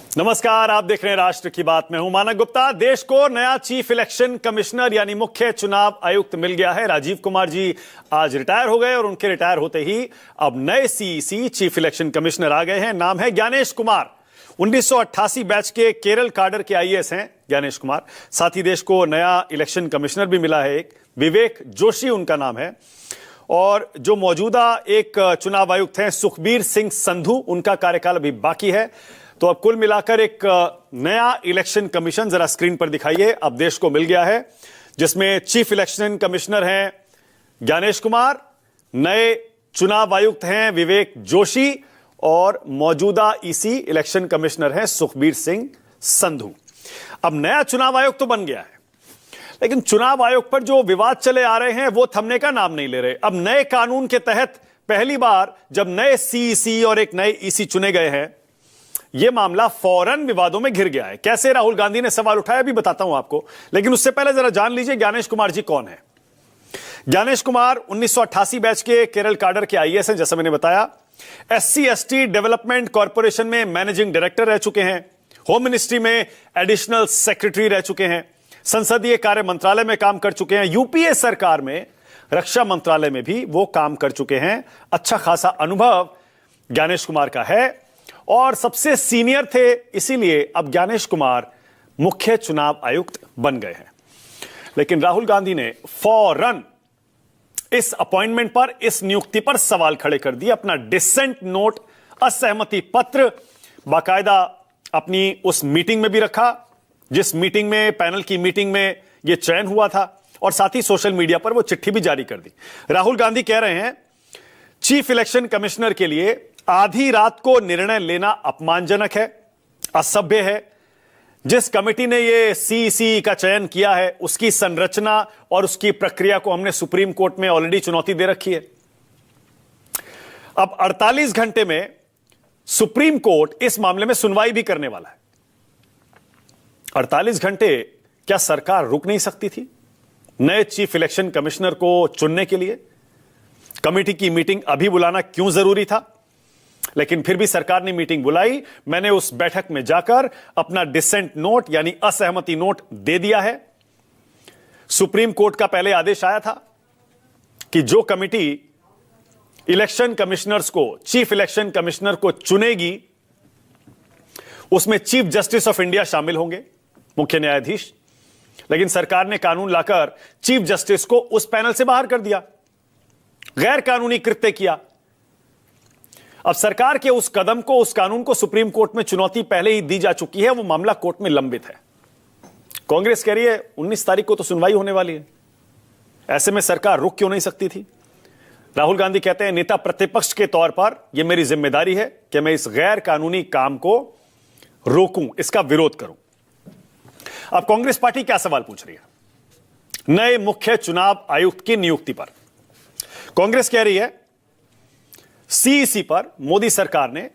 नमस्कार, आप देख रहे हैं राष्ट्र की बात में हूं मानक गुप्ता। देश को नया चीफ इलेक्शन कमिश्नर यानी मुख्य चुनाव आयुक्त मिल गया है। राजीव कुमार जी आज रिटायर हो गए और उनके रिटायर होते ही अब नए सीईसी चीफ इलेक्शन कमिश्नर आ गए हैं। नाम है ज्ञानेश कुमार। 1988 बैच के केरल काडर के आईएएस हैं ज्ञानेश कुमार। साथ ही देश को नया इलेक्शन कमिश्नर भी मिला है, एक विवेक जोशी उनका नाम है। और जो मौजूदा एक चुनाव आयुक्त हैं सुखबीर सिंह संधू, उनका कार्यकाल अभी बाकी है। तो अब कुल मिलाकर एक नया इलेक्शन कमीशन जरा स्क्रीन पर दिखाइए, अब देश को मिल गया है, जिसमें चीफ इलेक्शन कमिश्नर हैं ज्ञानेश कुमार, नए चुनाव आयुक्त हैं विवेक जोशी और मौजूदा ईसी इलेक्शन कमिश्नर हैं सुखबीर सिंह संधू। अब नया चुनाव आयोग तो बन गया है, लेकिन चुनाव आयोग पर जो विवाद चले आ रहे हैं वो थमने का नाम नहीं ले रहे। अब नए कानून के तहत पहली बार जब नए सीईसी और एक नए ईसी चुने गए हैं, यह मामला फौरन विवादों में घिर गया है। कैसे राहुल गांधी ने सवाल उठाया भी बताता हूं आपको, लेकिन उससे पहले जरा जान लीजिए ज्ञानेश कुमार जी कौन है। ज्ञानेश कुमार 1988 बैच के केरल काडर के आईएएस हैं, जैसा मैंने बताया। SC/ST डेवलपमेंट कॉर्पोरेशन में मैनेजिंग डायरेक्टर रह चुके हैं। होम मिनिस्ट्री में एडिशनल सेक्रेटरी रह चुके हैं। संसदीय कार्य मंत्रालय में काम कर चुके हैं। यूपीए सरकार में रक्षा मंत्रालय में भी वो काम कर चुके हैं। अच्छा खासा अनुभव ज्ञानेश कुमार का है और सबसे सीनियर थे, इसीलिए अब ज्ञानेश कुमार मुख्य चुनाव आयुक्त बन गए हैं। लेकिन राहुल गांधी ने फौरन इस अपॉइंटमेंट पर, इस नियुक्ति पर सवाल खड़े कर दिए। अपना डिसेंट नोट, असहमति पत्र बाकायदा अपनी उस मीटिंग में भी रखा जिस मीटिंग में, पैनल की मीटिंग में यह चयन हुआ था, और साथ ही सोशल मीडिया पर वो चिट्ठी भी जारी कर दी। राहुल गांधी कह रहे हैं चीफ इलेक्शन कमिश्नर के लिए आधी रात को निर्णय लेना अपमानजनक है, असभ्य है। जिस कमेटी ने यह सीईसी का चयन किया है उसकी संरचना और उसकी प्रक्रिया को हमने सुप्रीम कोर्ट में ऑलरेडी चुनौती दे रखी है। अब 48 घंटे में सुप्रीम कोर्ट इस मामले में सुनवाई भी करने वाला है। 48 घंटे क्या सरकार रुक नहीं सकती थी नए चीफ इलेक्शन कमिश्नर को चुनने के लिए? कमेटी की मीटिंग अभी बुलाना क्यों जरूरी था? लेकिन फिर भी सरकार ने मीटिंग बुलाई। मैंने उस बैठक में जाकर अपना डिसेंट नोट यानी असहमति नोट दे दिया है। सुप्रीम कोर्ट का पहले आदेश आया था कि जो कमेटी इलेक्शन कमिश्नर्स को, चीफ इलेक्शन कमिश्नर को चुनेगी, उसमें चीफ जस्टिस ऑफ इंडिया शामिल होंगे, मुख्य न्यायाधीश। लेकिन सरकार ने कानून लाकर चीफ जस्टिस को उस पैनल से बाहर कर दिया, गैर कानूनी कृत्य किया। अब सरकार के उस कदम को, उस कानून को सुप्रीम कोर्ट में चुनौती पहले ही दी जा चुकी है। वो मामला कोर्ट में लंबित है। कांग्रेस कह रही है 19 तारीख को तो सुनवाई होने वाली है, ऐसे में सरकार रुक क्यों नहीं सकती थी? राहुल गांधी कहते हैं नेता प्रतिपक्ष के तौर पर यह मेरी जिम्मेदारी है कि मैं इस गैर कानूनी काम को रोकूं, इसका विरोध करूं। अब कांग्रेस पार्टी क्या सवाल पूछ रही है नए मुख्य चुनाव आयुक्त की नियुक्ति पर? कांग्रेस कह रही है सीईसी पर मोदी सरकार ने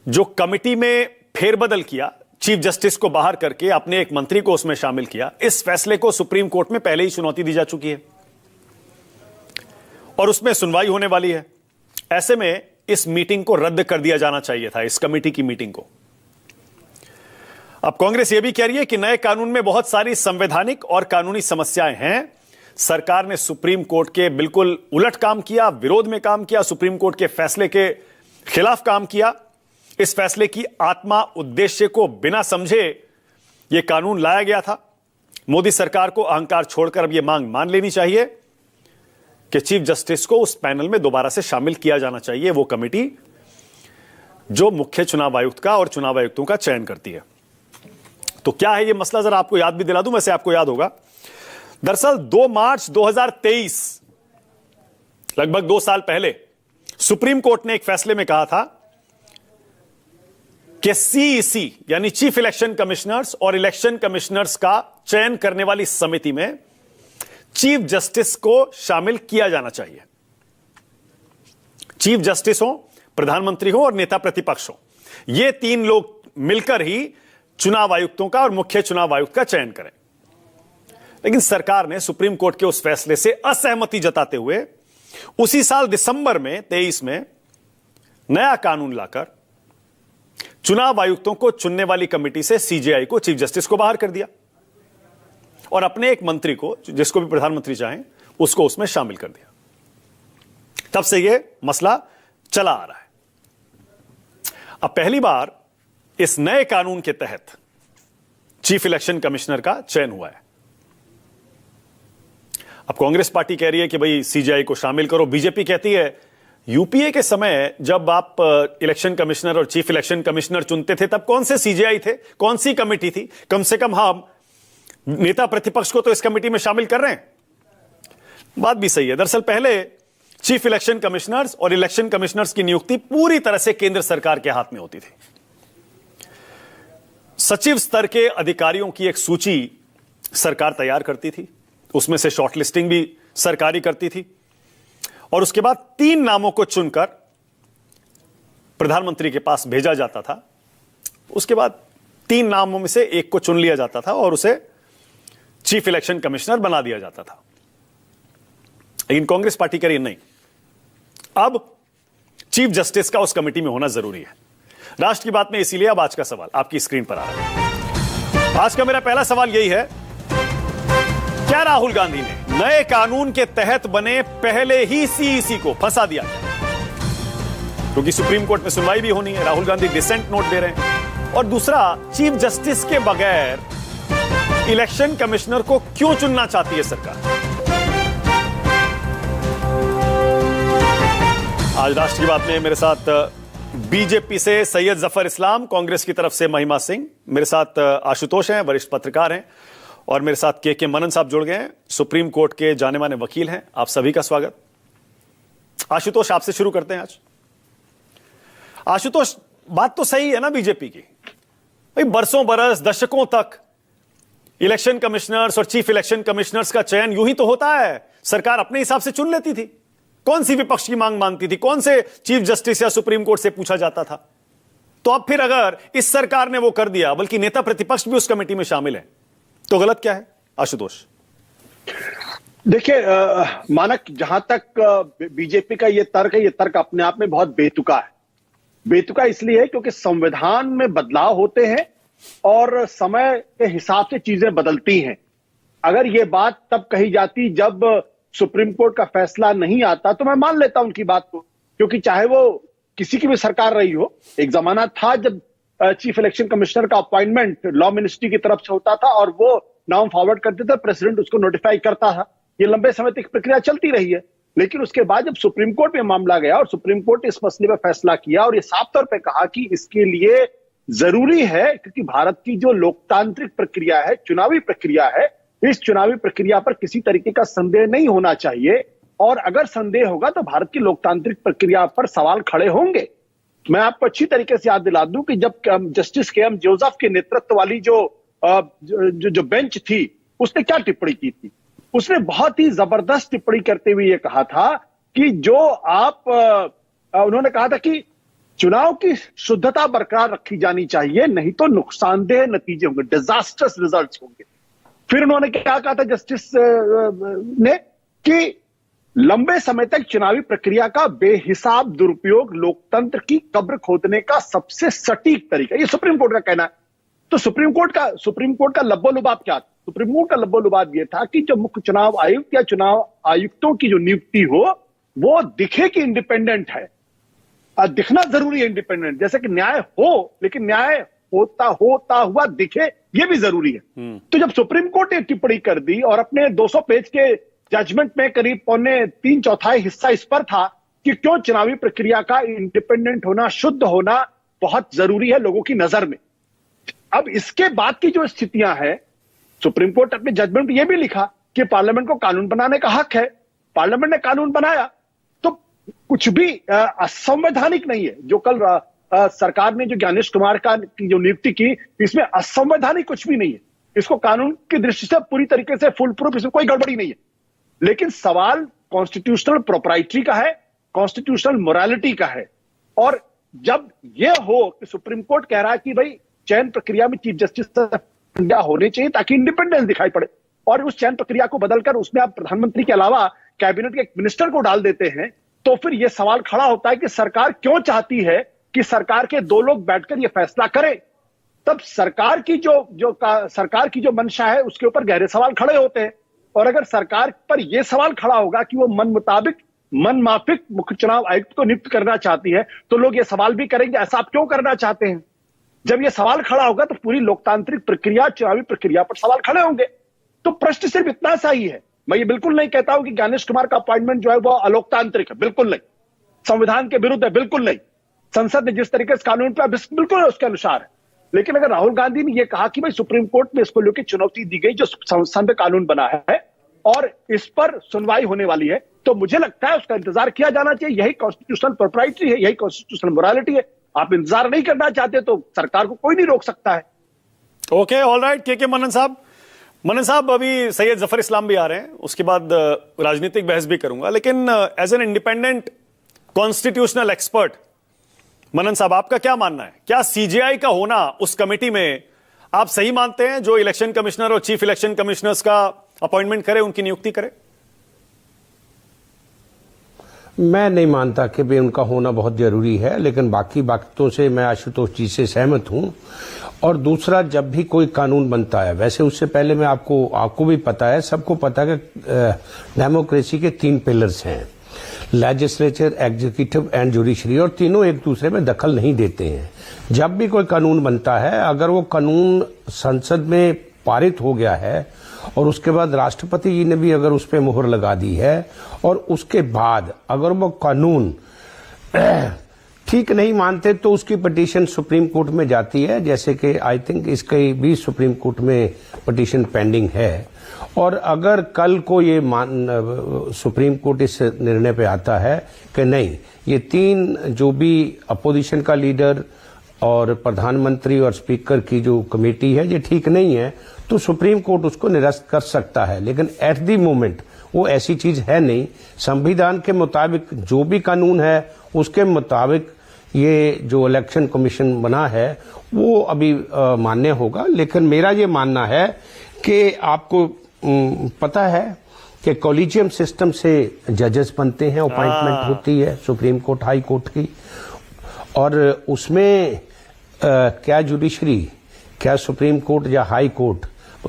जो कमेटी में फेरबदल किया, चीफ जस्टिस को बाहर करके अपने एक मंत्री को उसमें शामिल किया, इस फैसले को सुप्रीम कोर्ट में पहले ही चुनौती दी जा चुकी है और उसमें सुनवाई होने वाली है। ऐसे में इस मीटिंग को रद्द कर दिया जाना चाहिए था, इस कमेटी की मीटिंग को। अब कांग्रेस यह भी कह रही है कि नए कानून में बहुत सारी संवैधानिक और कानूनी समस्याएं हैं। सरकार ने सुप्रीम कोर्ट के बिल्कुल उलट काम किया, विरोध में काम किया, सुप्रीम कोर्ट के फैसले के खिलाफ काम किया। इस फैसले की आत्मा, उद्देश्य को बिना समझे यह कानून लाया गया था। मोदी सरकार को अहंकार छोड़कर अब यह मांग मान लेनी चाहिए कि चीफ जस्टिस को उस पैनल में दोबारा से शामिल किया जाना चाहिए, वो कमेटी जो मुख्य चुनाव आयुक्त का और चुनाव आयुक्तों का चयन करती है। तो क्या है यह मसला, जरा आपको याद भी दिला दूं, वैसे आपको याद होगा। दरअसल 2 मार्च 2023, लगभग 2 साल पहले, सुप्रीम कोर्ट ने एक फैसले में कहा था कि सीईसी यानी चीफ इलेक्शन कमिश्नर्स और इलेक्शन कमिश्नर्स का चयन करने वाली समिति में चीफ जस्टिस को शामिल किया जाना चाहिए। चीफ जस्टिस हो, प्रधानमंत्री हो और नेता प्रतिपक्ष हो, ये 3 लोग मिलकर ही चुनाव आयुक्तों का और मुख्य चुनाव आयुक्त का चयन करें। लेकिन सरकार ने सुप्रीम कोर्ट के उस फैसले से असहमति जताते हुए उसी साल दिसंबर में 23 में नया कानून लाकर चुनाव आयुक्तों को चुनने वाली कमेटी से सीजेआई को, चीफ जस्टिस को बाहर कर दिया और अपने एक मंत्री को, जिसको भी प्रधानमंत्री चाहें, उसको उसमें शामिल कर दिया। तब से यह मसला चला आ रहा है। अब पहली बार इस नए कानून के तहत चीफ इलेक्शन कमिश्नर का चयन हुआ है। अब कांग्रेस पार्टी कह रही है कि भाई सीजेआई को शामिल करो। बीजेपी कहती है यूपीए के समय जब आप इलेक्शन कमिश्नर और चीफ इलेक्शन कमिश्नर चुनते थे तब कौन से सीजेआई थे, कौन सी कमेटी थी? कम से कम हम नेता प्रतिपक्ष को तो इस कमेटी में शामिल कर रहे हैं। बात भी सही है। दरअसल पहले चीफ इलेक्शन कमिश्नर्स और इलेक्शन कमिश्नर्स की नियुक्ति पूरी तरह से केंद्र सरकार के हाथ में होती थी। सचिव स्तर के अधिकारियों की एक सूची सरकार तैयार करती थी, उसमें से शॉर्टलिस्टिंग भी सरकारी करती थी और उसके बाद 3 नामों को चुनकर प्रधानमंत्री के पास भेजा जाता था। उसके बाद 3 नामों में से एक को चुन लिया जाता था और उसे चीफ इलेक्शन कमिश्नर बना दिया जाता था। लेकिन कांग्रेस पार्टी कह रही नहीं, अब चीफ जस्टिस का उस कमेटी में होना जरूरी है। राष्ट्र की बात में इसीलिए अब आज का सवाल आपकी स्क्रीन पर आ रहा है। आज का मेरा पहला सवाल यही है, क्या राहुल गांधी ने नए कानून के तहत बने पहले ही सीईसी को फंसा दिया? क्योंकि सुप्रीम कोर्ट में सुनवाई भी होनी है, राहुल गांधी डिसेंट नोट दे रहे हैं। और दूसरा, चीफ जस्टिस के बगैर इलेक्शन कमिश्नर को क्यों चुनना चाहती है सरकार? आज राष्ट्र की बात में मेरे साथ बीजेपी से सैयद जफर इस्लाम, कांग्रेस की तरफ से महिमा सिंह, मेरे साथ आशुतोष हैं, वरिष्ठ पत्रकार हैं, और मेरे साथ के मनन साहब जुड़ गए हैं, सुप्रीम कोर्ट के जाने माने वकील हैं। आप सभी का स्वागत। आशुतोष, आपसे शुरू करते हैं आज। आशुतोष, बात तो सही है ना बीजेपी की? भाई बरसों बरस, दशकों तक इलेक्शन कमिश्नर्स और चीफ इलेक्शन कमिश्नर्स का चयन यूं ही तो होता है, सरकार अपने हिसाब से चुन लेती थी। कौन सी विपक्ष की मांग मानती थी? कौन से चीफ जस्टिस या सुप्रीम कोर्ट से पूछा जाता था? तो अब फिर अगर इस सरकार ने वो कर दिया, बल्कि नेता प्रतिपक्ष भी उस कमेटी में शामिल है, तो गलत क्या है आशुतोष? देखिए मानक, जहां तक बीजेपी का ये तर्क है, ये तर्क अपने आप में बहुत बेतुका है। बेतुका इसलिए है क्योंकि संविधान में बदलाव होते हैं और समय के हिसाब से चीजें बदलती हैं। अगर ये बात तब कही जाती जब सुप्रीम कोर्ट का फैसला नहीं आता तो मैं मान लेता उनकी बात को, क्योंकि चाहे वो किसी की भी सरकार रही हो, एक जमाना था जब चीफ इलेक्शन कमिश्नर का अपॉइंटमेंट लॉ मिनिस्ट्री की तरफ से होता था और वो नाम फॉरवर्ड करते थे, प्रेसिडेंट उसको नोटिफाई करता था। ये लंबे समय तक प्रक्रिया चलती रही है। लेकिन उसके बाद जब सुप्रीम कोर्ट में मामला गया और सुप्रीम कोर्ट इस मसले पर फैसला किया और ये साफ तौर पे कहा कि इसके लिए जरूरी है, क्योंकि भारत की जो लोकतांत्रिक प्रक्रिया है, चुनावी प्रक्रिया है, इस चुनावी प्रक्रिया पर किसी तरीके का संदेह नहीं होना चाहिए, और अगर संदेह होगा तो भारत की लोकतांत्रिक प्रक्रिया पर सवाल खड़े होंगे। मैं आपको अच्छी तरीके से याद दिला दूं कि जब जस्टिस के.एम. जोसेफ के नेतृत्व वाली जो बेंच थी, उसने क्या टिप्पणी की थी? उसने बहुत ही जबरदस्त टिप्पणी करते हुए यह कहा था कि उन्होंने कहा था कि चुनाव की शुद्धता बरकरार रखी जानी चाहिए, नहीं तो नुकसानदेह नतीजे होंगे, डिजास्टर्स रिजल्ट्स होंगे। फिर उन्होंने क्या कहा था जस्टिस ने कि लंबे समय तक चुनावी प्रक्रिया का बेहिसाब दुरुपयोग लोकतंत्र की कब्र खोदने का सबसे सटीक तरीका, ये सुप्रीम कोर्ट का कहना है। तो सुप्रीम कोर्ट का लब्बो-लुबाब क्या था? सुप्रीम कोर्ट का लब्बो-लुबाब यह था कि जो मुख्य चुनाव आयुक्त या चुनाव आयुक्तों की जो नियुक्ति हो, वो दिखे कि इंडिपेंडेंट है। दिखना जरूरी है इंडिपेंडेंट, जैसे कि न्याय हो, लेकिन न्याय होता हुआ दिखे, यह भी जरूरी है। तो जब सुप्रीम कोर्ट ने टिप्पणी कर दी और अपने 200 पेज के जजमेंट में करीब 3/4 हिस्सा इस पर था कि क्यों चुनावी प्रक्रिया का इंडिपेंडेंट होना, शुद्ध होना बहुत जरूरी है लोगों की नजर में। अब इसके बाद की जो स्थितियां हैं, सुप्रीम कोर्ट अपने जजमेंट में यह भी लिखा कि पार्लियामेंट को कानून बनाने का हक है। पार्लियामेंट ने कानून बनाया तो कुछ भी असंवैधानिक नहीं है। जो कल सरकार ने जो ज्ञानेश कुमार की जो नियुक्ति की, इसमें असंवैधानिक कुछ भी नहीं है। इसको कानून की दृष्टि से पूरी तरीके से फुल प्रूफ, इसमें कोई गड़बड़ी नहीं है। लेकिन सवाल कॉन्स्टिट्यूशनल प्रोप्राइटरी का है, कॉन्स्टिट्यूशनल मोरालिटी का है। और जब यह हो कि सुप्रीम कोर्ट कह रहा है कि भाई चयन प्रक्रिया में चीफ जस्टिस होने चाहिए ताकि इंडिपेंडेंस दिखाई पड़े, और उस चयन प्रक्रिया को बदलकर उसमें आप प्रधानमंत्री के अलावा कैबिनेट के एक मिनिस्टर को डाल देते हैं, तो फिर यह सवाल खड़ा होता है कि सरकार क्यों चाहती है कि सरकार के दो लोग बैठकर यह फैसला करें, तब सरकार की सरकार की जो मंशा है उसके ऊपर गहरे सवाल खड़े होते हैं। और अगर सरकार पर यह सवाल खड़ा होगा कि वो मन माफिक मुख्य चुनाव आयुक्त को नियुक्त करना चाहती है, तो लोग ये सवाल भी करेंगे ऐसा आप क्यों करना चाहते हैं। जब यह सवाल खड़ा होगा तो पूरी लोकतांत्रिक प्रक्रिया, चुनावी प्रक्रिया पर सवाल खड़े होंगे। तो प्रश्न सिर्फ इतना सा ही है। मैं ये बिल्कुल नहीं कहता हूं कि ज्ञानेश कुमार का अपॉइंटमेंट जो है वो अलोकतांत्रिक है, बिल्कुल नहीं। संविधान के विरुद्ध है, बिल्कुल नहीं। संसद ने जिस तरीके से कानून पे बिल्कुल उसके अनुसार है। लेकिन अगर राहुल गांधी ने यह कहा कि भाई सुप्रीम कोर्ट में इसको लेकर चुनौती दी गई, जो संसद कानून बना है और इस पर सुनवाई होने वाली है, तो मुझे लगता है उसका इंतजार किया जाना चाहिए। यही कॉन्स्टिट्यूशनल प्रोप्राइटरी है, यही कॉन्स्टिट्यूशनल मोरालिटी है। आप इंतजार नहीं करना चाहते तो सरकार को कोई नहीं रोक सकता है। Okay, all right. के मनन साहब, अभी सैयद जफर इस्लाम भी आ रहे हैं, उसके बाद राजनीतिक बहस भी करूंगा, लेकिन as an independent constitutional expert Manan साहब, आपका क्या मानना है? क्या सीजेआई का होना उस कमेटी में आप सही मानते हैं, जो इलेक्शन कमिश्नर और चीफ इलेक्शन कमिश्नर्स का अपॉइंटमेंट करे, उनकी नियुक्ति करे? मैं नहीं मानता कि भी उनका होना बहुत जरूरी है, लेकिन बाकी बातों से मैं आशुतोष जी से सहमत हूं। और दूसरा, जब भी कोई कानून बनता है, वैसे उससे पहले मैं आपको भी पता है, सबको पता है कि डेमोक्रेसी के 3 पिलर्स हैं, लेजिस्लेचर, एग्जीक्यूटिव एंड जुडिशरी, और तीनों एक दूसरे में दखल नहीं देते हैं। जब भी कोई कानून बनता है, अगर वो कानून संसद में पारित हो गया है और उसके बाद राष्ट्रपति जी ने भी अगर उस पर मुहर लगा दी है और उसके बाद अगर वो कानून ठीक नहीं मानते तो उसकी पिटीशन सुप्रीम कोर्ट में जाती है, जैसे कि आई थिंक इसके भी सुप्रीम कोर्ट में पिटीशन पेंडिंग है। और अगर कल को ये सुप्रीम कोर्ट इस निर्णय पे आता है कि नहीं, ये 3 जो भी अपोजिशन का लीडर और प्रधानमंत्री और स्पीकर की जो कमेटी है ये ठीक नहीं है, तो सुप्रीम कोर्ट उसको निरस्त कर सकता है। लेकिन एट दी मोमेंट वो ऐसी चीज है नहीं। संविधान के मुताबिक जो भी कानून है उसके मुताबिक ये जो इलेक्शन कमीशन बना है वो अभी मान्य होगा। लेकिन मेरा ये मानना है कि आपको पता है कि कॉलेजियम सिस्टम से जजेस बनते हैं, अपॉइंटमेंट होती है सुप्रीम कोर्ट, हाई कोर्ट की, और उसमें क्या जुडिशरी, क्या सुप्रीम कोर्ट या हाई कोर्ट,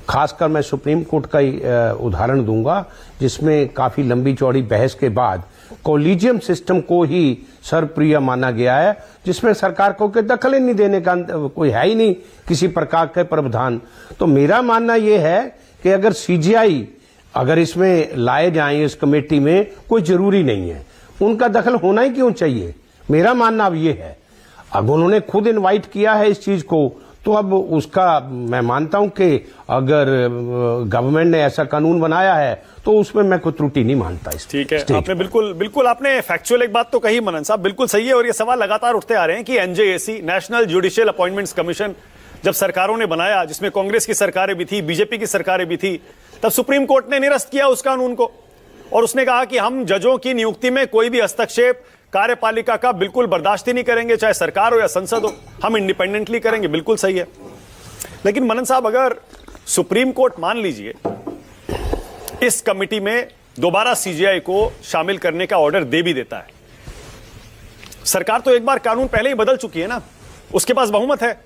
खासकर मैं सुप्रीम कोर्ट का ही उदाहरण दूंगा, जिसमें काफी लंबी चौड़ी बहस के बाद कॉलेजियम सिस्टम को ही सर्वप्रिय माना गया है, जिसमें सरकार को दखल ही नहीं देने का कोई है ही नहीं किसी प्रकार के प्रावधान। तो मेरा मानना यह है कि अगर सीजीआई अगर इसमें लाए जाएं इस कमेटी में, कोई जरूरी नहीं है, उनका दखल होना ही क्यों चाहिए। मेरा मानना अब ये है, अब उन्होंने खुद इनवाइट किया है इस चीज को, तो अब उसका मैं मानता हूं कि अगर गवर्नमेंट ने ऐसा कानून बनाया है तो उसमें मैं कोई त्रुटि नहीं मानता। ठीक है, आपने बिल्कुल आपने फैक्चुअल एक बात तो कही मनन साहब, बिल्कुल सही है। और ये सवाल लगातार उठते आ रहे हैं कि NJAC, national judicial appointments commission, जब सरकारों ने बनाया, जिसमें कांग्रेस की सरकारें भी थी, बीजेपी की सरकारें भी थी, तब सुप्रीम कोर्ट ने निरस्त किया उस कानून को और उसने कहा कि हम जजों की नियुक्ति में कोई भी हस्तक्षेप कार्यपालिका का बिल्कुल बर्दाश्त ही नहीं करेंगे, चाहे सरकार हो या संसद हो, हम इंडिपेंडेंटली करेंगे। बिल्कुल सही है। लेकिन मनन साहब, अगर सुप्रीम कोर्ट मान लीजिए इस कमिटी में दोबारा सीजीआई को शामिल करने का ऑर्डर दे भी देता है, सरकार तो एक बार कानून पहले ही बदल चुकी है ना, उसके पास बहुमत है।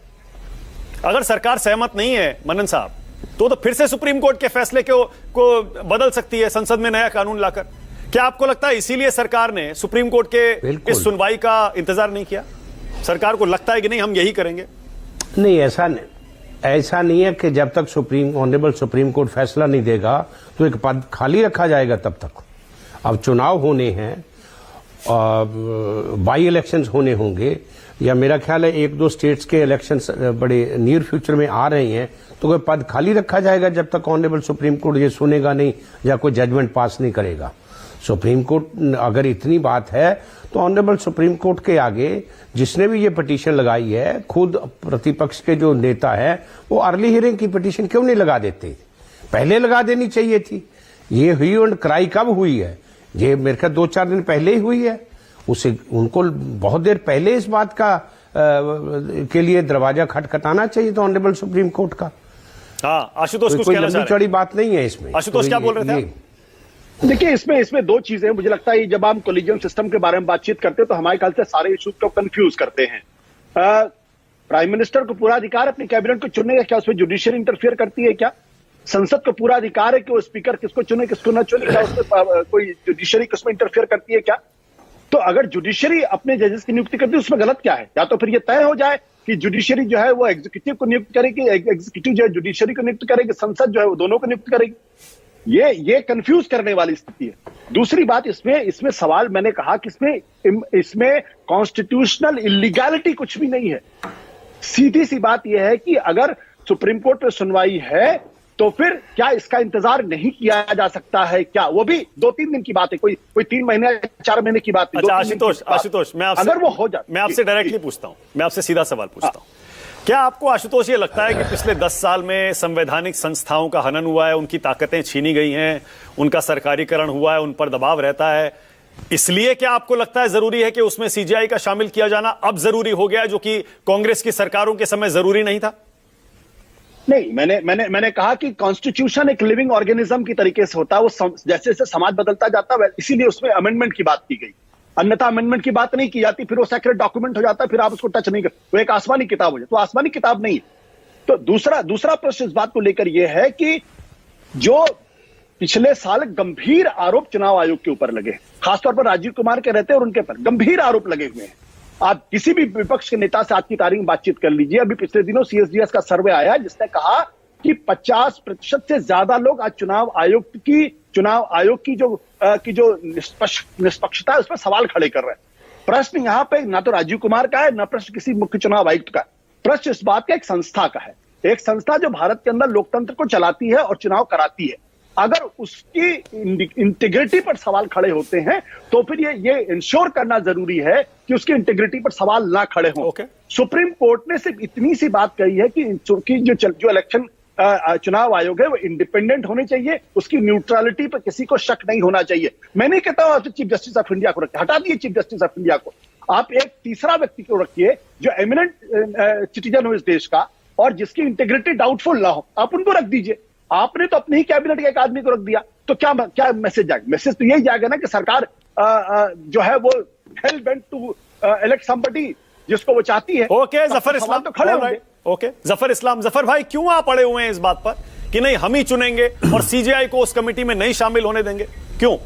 अगर सरकार सहमत नहीं है मनन साहब, तो फिर से सुप्रीम कोर्ट के फैसले को बदल सकती है संसद में नया कानून लाकर। क्या आपको लगता है इसीलिए सरकार ने सुप्रीम कोर्ट के इस सुनवाई का इंतजार नहीं किया? सरकार को लगता है कि नहीं, हम यही करेंगे? नहीं, ऐसा नहीं है कि जब तक ऑनरेबल सुप्रीम कोर्ट फैसला नहीं देगा तो एक पद खाली रखा जाएगा तब तक। अब चुनाव होने हैं, बाई इलेक्शंस होने होंगे, या मेरा ख्याल है 1-2 स्टेट्स के इलेक्शंस बड़े नियर फ्यूचर में आ रहे हैं, तो कोई पद खाली रखा जाएगा जब तक ऑनरेबल सुप्रीम कोर्ट ये सुनेगा नहीं या कोई जजमेंट पास नहीं करेगा। सुप्रीम कोर्ट अगर इतनी बात है तो ऑनरेबल सुप्रीम कोर्ट के आगे जिसने भी ये पिटीशन लगाई है, खुद प्रतिपक्ष के जो नेता है, वो अर्ली हियरिंग की पिटीशन क्यों नहीं लगा देते? पहले लगा देनी चाहिए थी। ये हुई एंड क्राई कब हुई है? ये मेरे ख्याल 2-4 दिन पहले ही हुई है। उसे उनको बहुत देर पहले इस बात का के लिए दरवाजा खटखटाना चाहिए था ऑनरेबल सुप्रीम कोर्ट का। हाँ, आशुतोष, कोई लंबी चौड़ी बात नहीं है इसमें। आशुतोष, क्या बोल रहे थे? देखिए, इसमें दो चीजें हैं। मुझे लगता है जब हम कोलिजियम सिस्टम के बारे में बातचीत करते हैं तो हमारे ख्याल से सारे इश्यूज को कंफ्यूज करते हैं। प्राइम मिनिस्टर को पूरा अधिकार है अपनी कैबिनेट को चुनने का, क्या उसमें जुडिशियरी इंटरफियर करती है? क्या संसद को पूरा अधिकार है कि वो स्पीकर किसको चुने किसको न चुने? क्या उसमें कोई जुडिशियरी किसमें इंटरफियर करती है? क्या तो अगर जुडिशियरी अपने जजेस की नियुक्ति करती है उसमें गलत क्या है? या तो फिर ये तय हो जाए कि जुडिशियरी जो है वो एग्जीक्यूटिव को नियुक्त करेगी, एग्जीक्यूटिव जो है जुडिशियरी को नियुक्त करेगी, संसद जो है वो दोनों को नियुक्त करेगी। ये कंफ्यूज करने वाली स्थिति है। दूसरी बात, इसमें सवाल मैंने कहा कि इसमें कॉन्स्टिट्यूशनल इलीगैलिटी कुछ भी नहीं है। सीधी सी बात यह है कि अगर सुप्रीम कोर्ट में सुनवाई है तो फिर क्या इसका इंतजार नहीं किया जा सकता है? क्या वो भी 2-3 दिन की बात है, कोई 3 महीने 4 महीने की बात नहीं। अच्छा आशुतोष, मैं आपसे डायरेक्टली पूछता हूं, मैं आपसे सीधा सवाल पूछता हूं। क्या आपको आशुतोष ये लगता है कि पिछले 10 साल में संवैधानिक संस्थाओं का हनन हुआ है, उनकी ताकतें छीनी गई हैं, उनका सरकारीकरण हुआ है, उन पर दबाव रहता है, इसलिए क्या आपको लगता है जरूरी है कि उसमें सीजेआई का शामिल किया जाना अब जरूरी हो गया, जो कि कांग्रेस की सरकारों के समय जरूरी नहीं था? नहीं, मैंने कहा कि कॉन्स्टिट्यूशन एक लिविंग ऑर्गेनिज्म की तरीके से होता है, वो जैसे जैसे समाज बदलता जाता है इसीलिए उसमें अमेंडमेंट की बात की गई। अन्यथा अमेंडमेंट की बात नहीं की जाती, फिर वो सेक्रेट डॉक्यूमेंट हो जाता है, फिर आप उसको टच नहीं कर, वो एक आसमानी किताब हो जाए, तो आसमानी किताब नहीं है। तो दूसरा प्रश्न इस बात को लेकर यह है कि जो पिछले साल गंभीर आरोप चुनाव आयोग के ऊपर लगे, खासतौर पर राजीव कुमार के रहते और उनके पर गंभीर आरोप लगे हुए हैं। आप किसी भी विपक्ष के नेता से आज की तारीख में बातचीत कर लीजिए। अभी पिछले दिनों सीएसडीएस का सर्वे आया जिसने कहा कि 50% से ज्यादा लोग आज चुनाव आयोग की जो निष्पक्षता है उस पर सवाल खड़े कर रहे हैं। प्रश्न यहां पे ना तो राजीव कुमार का है, ना प्रश्न किसी मुख्य चुनाव आयुक्त का है। प्रश्न इस बात का एक संस्था का है, एक संस्था जो भारत के अंदर लोकतंत्र को चलाती है और चुनाव कराती है। अगर उसकी इंटीग्रिटी पर सवाल खड़े होते हैं तो फिर ये इंश्योर करना जरूरी है कि उसकी इंटीग्रिटी पर सवाल ना खड़े हों। सुप्रीम कोर्ट ने सिर्फ इतनी सी बात कही है कि जो इलेक्शन चुनाव आयोग है वो इंडिपेंडेंट होने चाहिए, उसकी न्यूट्रलिटी पर किसी को शक नहीं होना चाहिए। मैं नहीं कहता हूं चीफ जस्टिस ऑफ इंडिया को रखिए, हटा दिए चीफ जस्टिस ऑफ इंडिया को, आप एक तीसरा व्यक्ति को रखिए जो एमिनेंट सिटीजन हो इस देश का और जिसकी इंटीग्रिटी डाउटफुल ना हो, आप उनको रख दीजिए। आपने तो अपने ही कैबिनेट के एक आदमी को रख दिया, तो क्या मैसेज जाएगा? मैसेज तो यही जाएगा ना कि सरकार जो है वो hell bent to elect somebody जिसको वो चाहती है। ओके जफर इस्लाम तो खड़े होंगे। ओके जफर भाई, क्यों आप अड़े हुए हैं इस बात पर कि नहीं हम ही चुनेंगे और सीजेआई को उस कमेटी में नहीं शामिल होने देंगे, क्यों?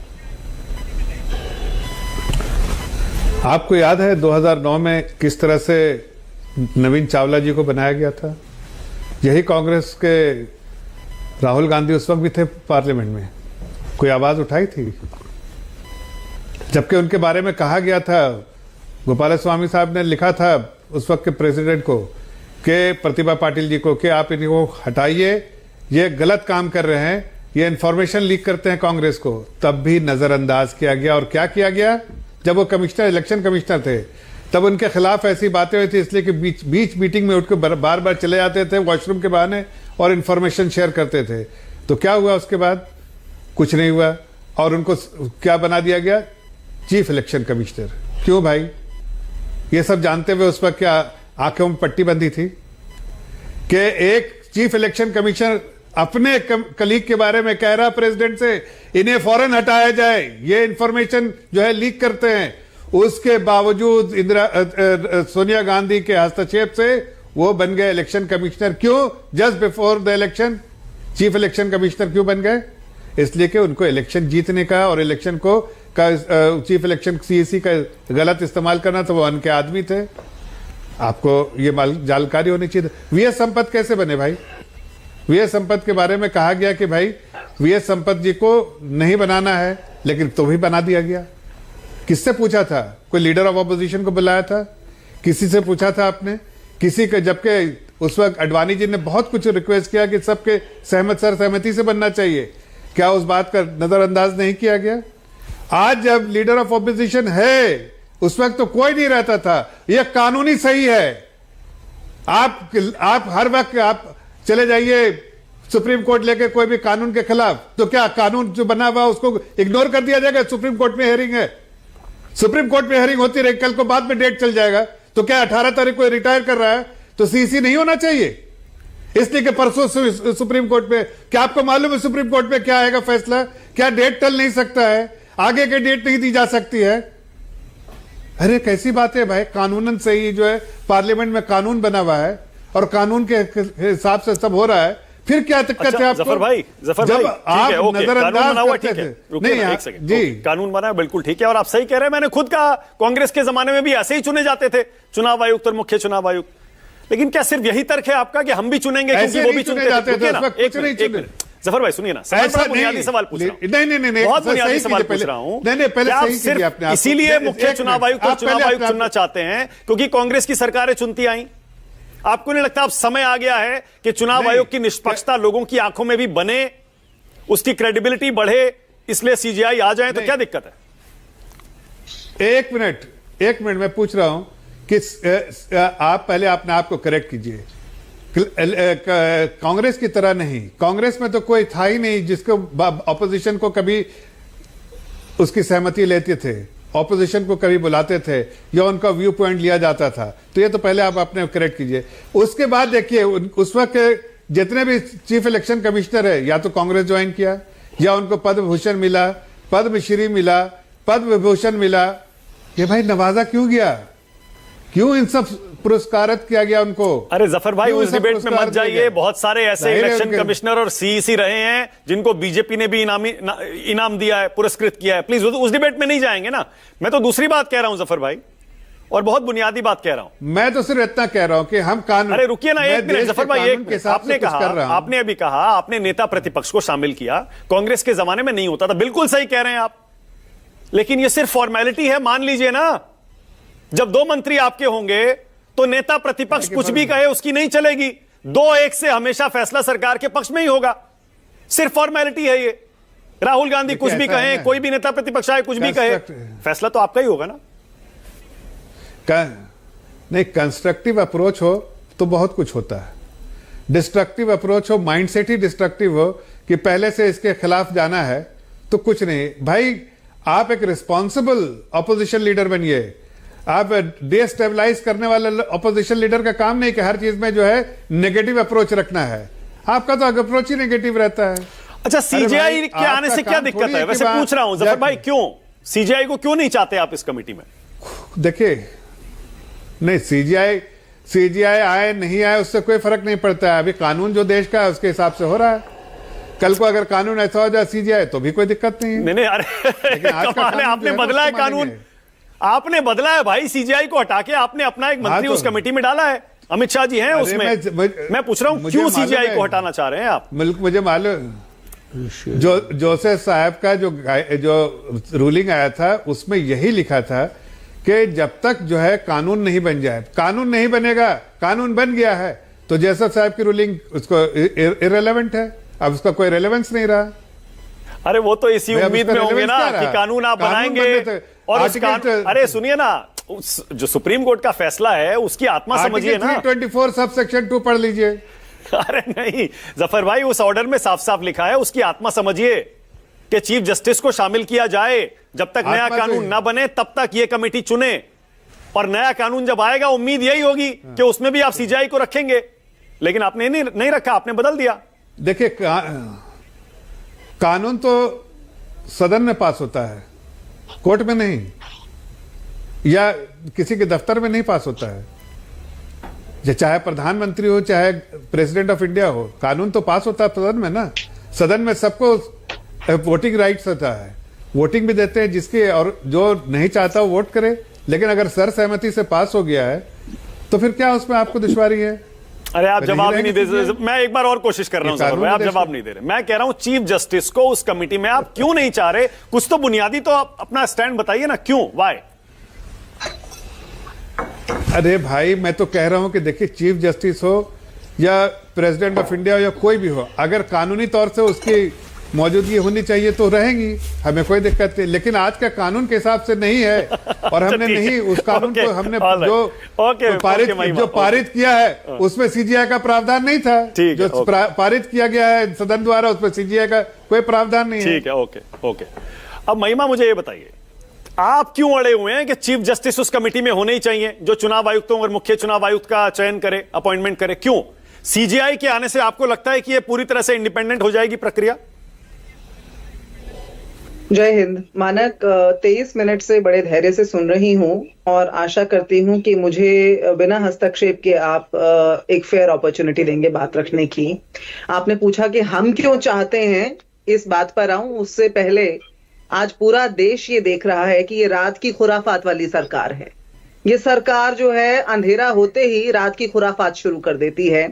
आपको याद है 2009 में किस तरह से नवीन चावला जी को बनाया गया था? यही कांग्रेस के राहुल गांधी उस वक्त भी थे पार्लियामेंट में, कोई आवाज उठाई थी? जबकि उनके बारे में कहा गया था, गोपाल स्वामी साहब ने लिखा था उस वक्त के प्रेसिडेंट को कि प्रतिभा पाटिल जी को कि आप इनको हटाइए, ये गलत काम कर रहे हैं, ये इंफॉर्मेशन लीक करते हैं कांग्रेस को। तब भी नजरअंदाज किया गया। और क्या किया गया? जब वो कमिश्नर, इलेक्शन कमिश्नर थे, तब उनके खिलाफ ऐसी बातें हुई थी इसलिए कि बीच मीटिंग में उठकर बार बार चले जाते थे वॉशरूम के बहाने और इंफॉर्मेशन शेयर करते थे। तो क्या हुआ उसके बाद? कुछ नहीं हुआ और उनको क्या बना दिया गया? Chief election commissioner. क्यों भाई? ये सब जानते हुए उस पर क्या आंखों में पट्टी बंधी थी कि एक चीफ इलेक्शन कमिश्नर अपने कलीग के बारे में कह रहा प्रेसिडेंट से इन्हें फौरन हटाया जाए, ये इंफॉर्मेशन जो है लीक करते हैं। उसके बावजूद सोनिया गांधी के हस्तक्षेप से वो बन गए इलेक्शन कमिश्नर। क्यों? Just before the election chief election commissioner क्यों बन गए? इसलिए कि उनको इलेक्शन जीतने का और इलेक्शन को चीफ इलेक्शन सीईसी का गलत इस्तेमाल करना, तो वो उनके आदमी थे। आपको ये जानकारी होनी चाहिए। वीएस संपत कैसे बने भाई? वीएस संपत के बारे में कहा गया कि भाई वीएस संपत जी को नहीं बनाना है, लेकिन तो भी बना दिया गया। किससे पूछा था? कोई लीडर ऑफ ऑपोजिशन को बुलाया था? किसी से पूछा था आपने? किसी के, जबकि उस वक्त अडवाणी जी ने बहुत कुछ रिक्वेस्ट किया कि सबके सहमति से बनना चाहिए। क्या उस बात का नजरअंदाज नहीं किया गया? आज जब लीडर ऑफ ऑपोजिशन है, उस वक्त तो कोई नहीं रहता था। यह कानूनी सही है। आप हर वक्त आप चले जाइए सुप्रीम कोर्ट लेके कोई भी कानून के खिलाफ, तो क्या कानून जो बना हुआ उसको इग्नोर कर दिया जाएगा? सुप्रीम कोर्ट में हेयरिंग है, सुप्रीम कोर्ट में हेयरिंग होती रही, कल को बाद में डेट चल जाएगा। तो क्या 18 तारीख को रिटायर कर रहा है तो सीसी नहीं होना चाहिए? इसलिए कि परसों सुप्रीम कोर्ट पे, क्या आपको मालूम है सुप्रीम कोर्ट पे क्या आएगा फैसला? क्या डेट टल नहीं सकता है? आगे की डेट नहीं दी जा सकती है? अरे कैसी बात है भाई, कानूनन सही जो है पार्लियामेंट में कानून बना हुआ है और कानून के हिसाब से सब हो रहा है, फिर क्या दिक्कत है आपको? जफर भाई जब आप नजरअंदाज करते थे। नहीं एक सेकंड जी, कानून बना बिल्कुल ठीक है और आप सही कह रहे हैं। मैंने खुद कहा कांग्रेस के जमाने में भी ऐसे ही चुने जाते थे चुनाव आयुक्त और मुख्य चुनाव आयुक्त। लेकिन क्या सिर्फ यही तर्क है आपका कि हम भी चुनेंगे क्योंकि वो भी चुनते थे? जफर भाई सुनिए ना, बुनियादी सवाल पूछ रहा हूं। नहीं, बहुत बुनियादी सवाल पूछ रहा हूं। पहले आप सही कीजिए अपने आप को। इसीलिए मुख्य चुनाव आयुक्त और चुनाव आयुक्त चुनना चाहते हैं क्योंकि कांग्रेस की सरकारें चुनती आई? आपको नहीं लगता अब समय आ गया है कि चुनाव आयोग की निष्पक्षता लोगों की आंखों में भी बने, उसकी क्रेडिबिलिटी बढ़े, इसलिए सीजीआई आ जाए? तो क्या दिक्कत है? एक मिनट मैं पूछ रहा हूं कि आप पहले अपने आप को करेक्ट कीजिए। कांग्रेस की तरह नहीं, कांग्रेस में तो कोई था ही नहीं जिसको ऑपोजिशन को कभी उसकी सहमति लेते थे, ऑपोजिशन को कभी बुलाते थे या उनका व्यू पॉइंट लिया जाता था। तो ये तो पहले आप अपने करेक्ट कीजिए। उसके बाद देखिए उस वक्त जितने भी चीफ इलेक्शन कमिश्नर है या तो कांग्रेस ज्वाइन किया या उनको पद्म भूषण मिला, पद्मश्री मिला, पद्म विभूषण मिला। ये भाई नवाजा क्यों गया? क्यों इन सब पुरस्कारित किया गया उनको? अरे जफर भाई उस डिबेट में मत जाइए। बहुत सारे ऐसे इलेक्शन कमिश्नर और सीईसी रहे हैं जिनको बीजेपी ने भी इनाम दिया है, पुरस्कृत किया है। प्लीज उस डिबेट में नहीं जाएंगे ना। मैं तो दूसरी बात कह रहा हूं जफर भाई, और बहुत बुनियादी बात कह रहा हूं। मैं तो सिर्फ इतना कह रहा हूं कि हम कानून, अरे रुकिए ना एक मिनट जफर भाई, एक मिनट। आपने अभी कहा आपने नेता प्रतिपक्ष को शामिल किया, कांग्रेस के जमाने में नहीं होता था। बिल्कुल सही कह रहे हैं आप, लेकिन यह सिर्फ फॉर्मेलिटी है। मान लीजिए ना, जब 2 मंत्री आपके होंगे तो नेता प्रतिपक्ष कुछ भी कहे उसकी नहीं चलेगी। 2-1 से हमेशा फैसला सरकार के पक्ष में ही होगा। सिर्फ फॉर्मेलिटी है ये। राहुल गांधी कुछ भी कहें, कोई भी नेता प्रतिपक्ष आए कुछ भी कहे, फैसला तो आपका ही होगा ना। नहीं, कंस्ट्रक्टिव अप्रोच हो तो बहुत कुछ होता है। डिस्ट्रक्टिव अप्रोच हो, माइंडसेट ही डिस्ट्रक्टिव हो कि पहले से इसके खिलाफ जाना है तो कुछ नहीं। भाई आप एक रिस्पॉन्सिबल ऑपोजिशन लीडर बनिए। आप डिस्टेबलाइज करने वाले ऑपोजिशन लीडर का काम नहीं कि हर चीज में जो है नेगेटिव अप्रोच रखना है। आपका तो अप्रोच ही नेगेटिव रहता है। अच्छा, सीजीआई के आने से क्या दिक्कत है? वैसे पूछ रहा हूं जफर भाई, क्यों सीजीआई को क्यों नहीं चाहते आप इस कमेटी में? देखिए, नहीं सीजीआई आए नहीं आए उससे कोई फर्क नहीं पड़ता है। अभी कानून जो देश का है उसके हिसाब से हो रहा है। कल को अगर कानून ऐसा हो जाए सीजीआई तो भी कोई दिक्कत नहीं है। नहीं अरे आपने बदला है कानून, आपने बदला है भाई। सीजीआई को हटा के आपने अपना एक मंत्री उस कमेटी में डाला है। अमित शाह जी हैं उसमें। मैं पूछ रहा हूं क्यों सीजीआई को हटाना चाह रहे हैं आप? मुझे मालूम, जो जोसेफ साहब का जो रूलिंग आया था उसमें यही लिखा था कि जब तक जो है कानून नहीं बन जाए, कानून नहीं बनेगा। कानून बन गया है तो जोसेफ साहब की रूलिंग उसको इररिलेवेंट है, अब उसका कोई रेलेवेंस नहीं रहा। अरे वो तो इसी उम्मीद में होंगे ना कि कानून आप बनाएंगे और अरे सुनिए ना, जो सुप्रीम कोर्ट का फैसला है उसकी आत्मा समझिए ना। 324 सब सेक्शन 2 पढ़ लीजिए। अरे नहीं जफर भाई, उस ऑर्डर में साफ साफ लिखा है, उसकी आत्मा समझिए कि चीफ जस्टिस को शामिल किया जाए। जब तक नया कानून ना बने तब तक यह कमेटी चुने, और नया कानून जब आएगा उम्मीद यही होगी कि उसमें भी आप सीजीआई को रखेंगे। लेकिन आपने नहीं रखा, आपने बदल दिया। देखिए, कानून तो सदन में पास होता है, कोर्ट में नहीं, या किसी के दफ्तर में नहीं पास होता है। चाहे प्रधानमंत्री हो चाहे प्रेसिडेंट ऑफ इंडिया हो, कानून तो पास होता है सदन में ना। सदन में सबको वोटिंग राइट्स होता है, वोटिंग भी देते हैं जिसके, और जो नहीं चाहता वो वोट करे। लेकिन अगर सर्वसहमति से पास हो गया है तो फिर क्या उसमें आपको दुश्वारी है? अरे आप जवाब ही नहीं दे रहे। मैं एक बार और कोशिश कर रहा हूं, आप जवाब नहीं दे रहे। मैं कह रहा हूं चीफ जस्टिस को उस कमेटी में आप क्यों नहीं चाह रहे? कुछ तो बुनियादी तो आप अपना स्टैंड बताइए ना, क्यों, वाई? अरे भाई, मैं तो कह रहा हूं कि देखिए, चीफ जस्टिस हो या प्रेसिडेंट ऑफ इंडिया हो या कोई भी हो, अगर कानूनी तौर से उसकी मौजूदगी होनी चाहिए तो रहेंगी, हमें कोई दिक्कत नहीं। लेकिन आज का कानून के हिसाब से नहीं है, और हमने नहीं उस कानून को हमने जो पारित किया है उसमें सीजीआई का प्रावधान नहीं था। जो पारित किया गया है सदन द्वारा उसमें सीजीआई का कोई प्रावधान नहीं है। ठीक है, ओके। अब महिमा मुझे ये बताइए, आप क्यों अड़े हुए हैं कि चीफ जस्टिस उस कमेटी में होने ही चाहिए जो चुनाव आयुक्तों और मुख्य चुनाव आयुक्त का चयन करे, अपॉइंटमेंट करे? क्यों? सीजेआई के आने से आपको लगता है कि ये पूरी तरह से इंडिपेंडेंट हो जाएगी प्रक्रिया? जय हिंद। मानक 23 मिनट से बड़े धैर्य से सुन रही हूं और आशा करती हूं कि मुझे बिना हस्तक्षेप के आप एक फेयर अपॉर्चुनिटी देंगे बात रखने की। आपने पूछा कि हम क्यों चाहते हैं, इस बात पर आऊं उससे पहले आज पूरा देश ये देख रहा है कि ये रात की खुराफात वाली सरकार है। ये सरकार जो है अंधेरा होते ही रात की खुराफात शुरू कर देती है।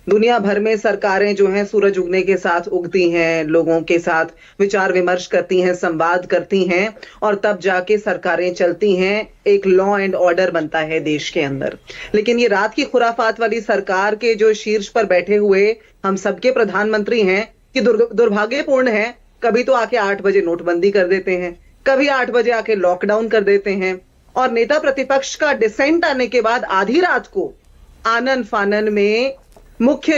दुनिया भर में सरकारें जो हैं सूरज उगने के साथ उगती हैं, लोगों के साथ विचार विमर्श करती हैं, संवाद करती हैं और तब जाके सरकारें चलती हैं, एक लॉ एंड ऑर्डर बनता है देश के अंदर। लेकिन ये रात की खुराफात वाली सरकार के जो शीर्ष पर बैठे हुए हम सबके प्रधानमंत्री हैं कि दुर्भाग्यपूर्ण है, कभी तो आके 8 बजे नोटबंदी कर देते हैं, कभी 8 बजे आके लॉकडाउन कर देते हैं और नेता प्रतिपक्ष का डिसेंट आने के बाद आधी रात को आनन फानन में मुख्य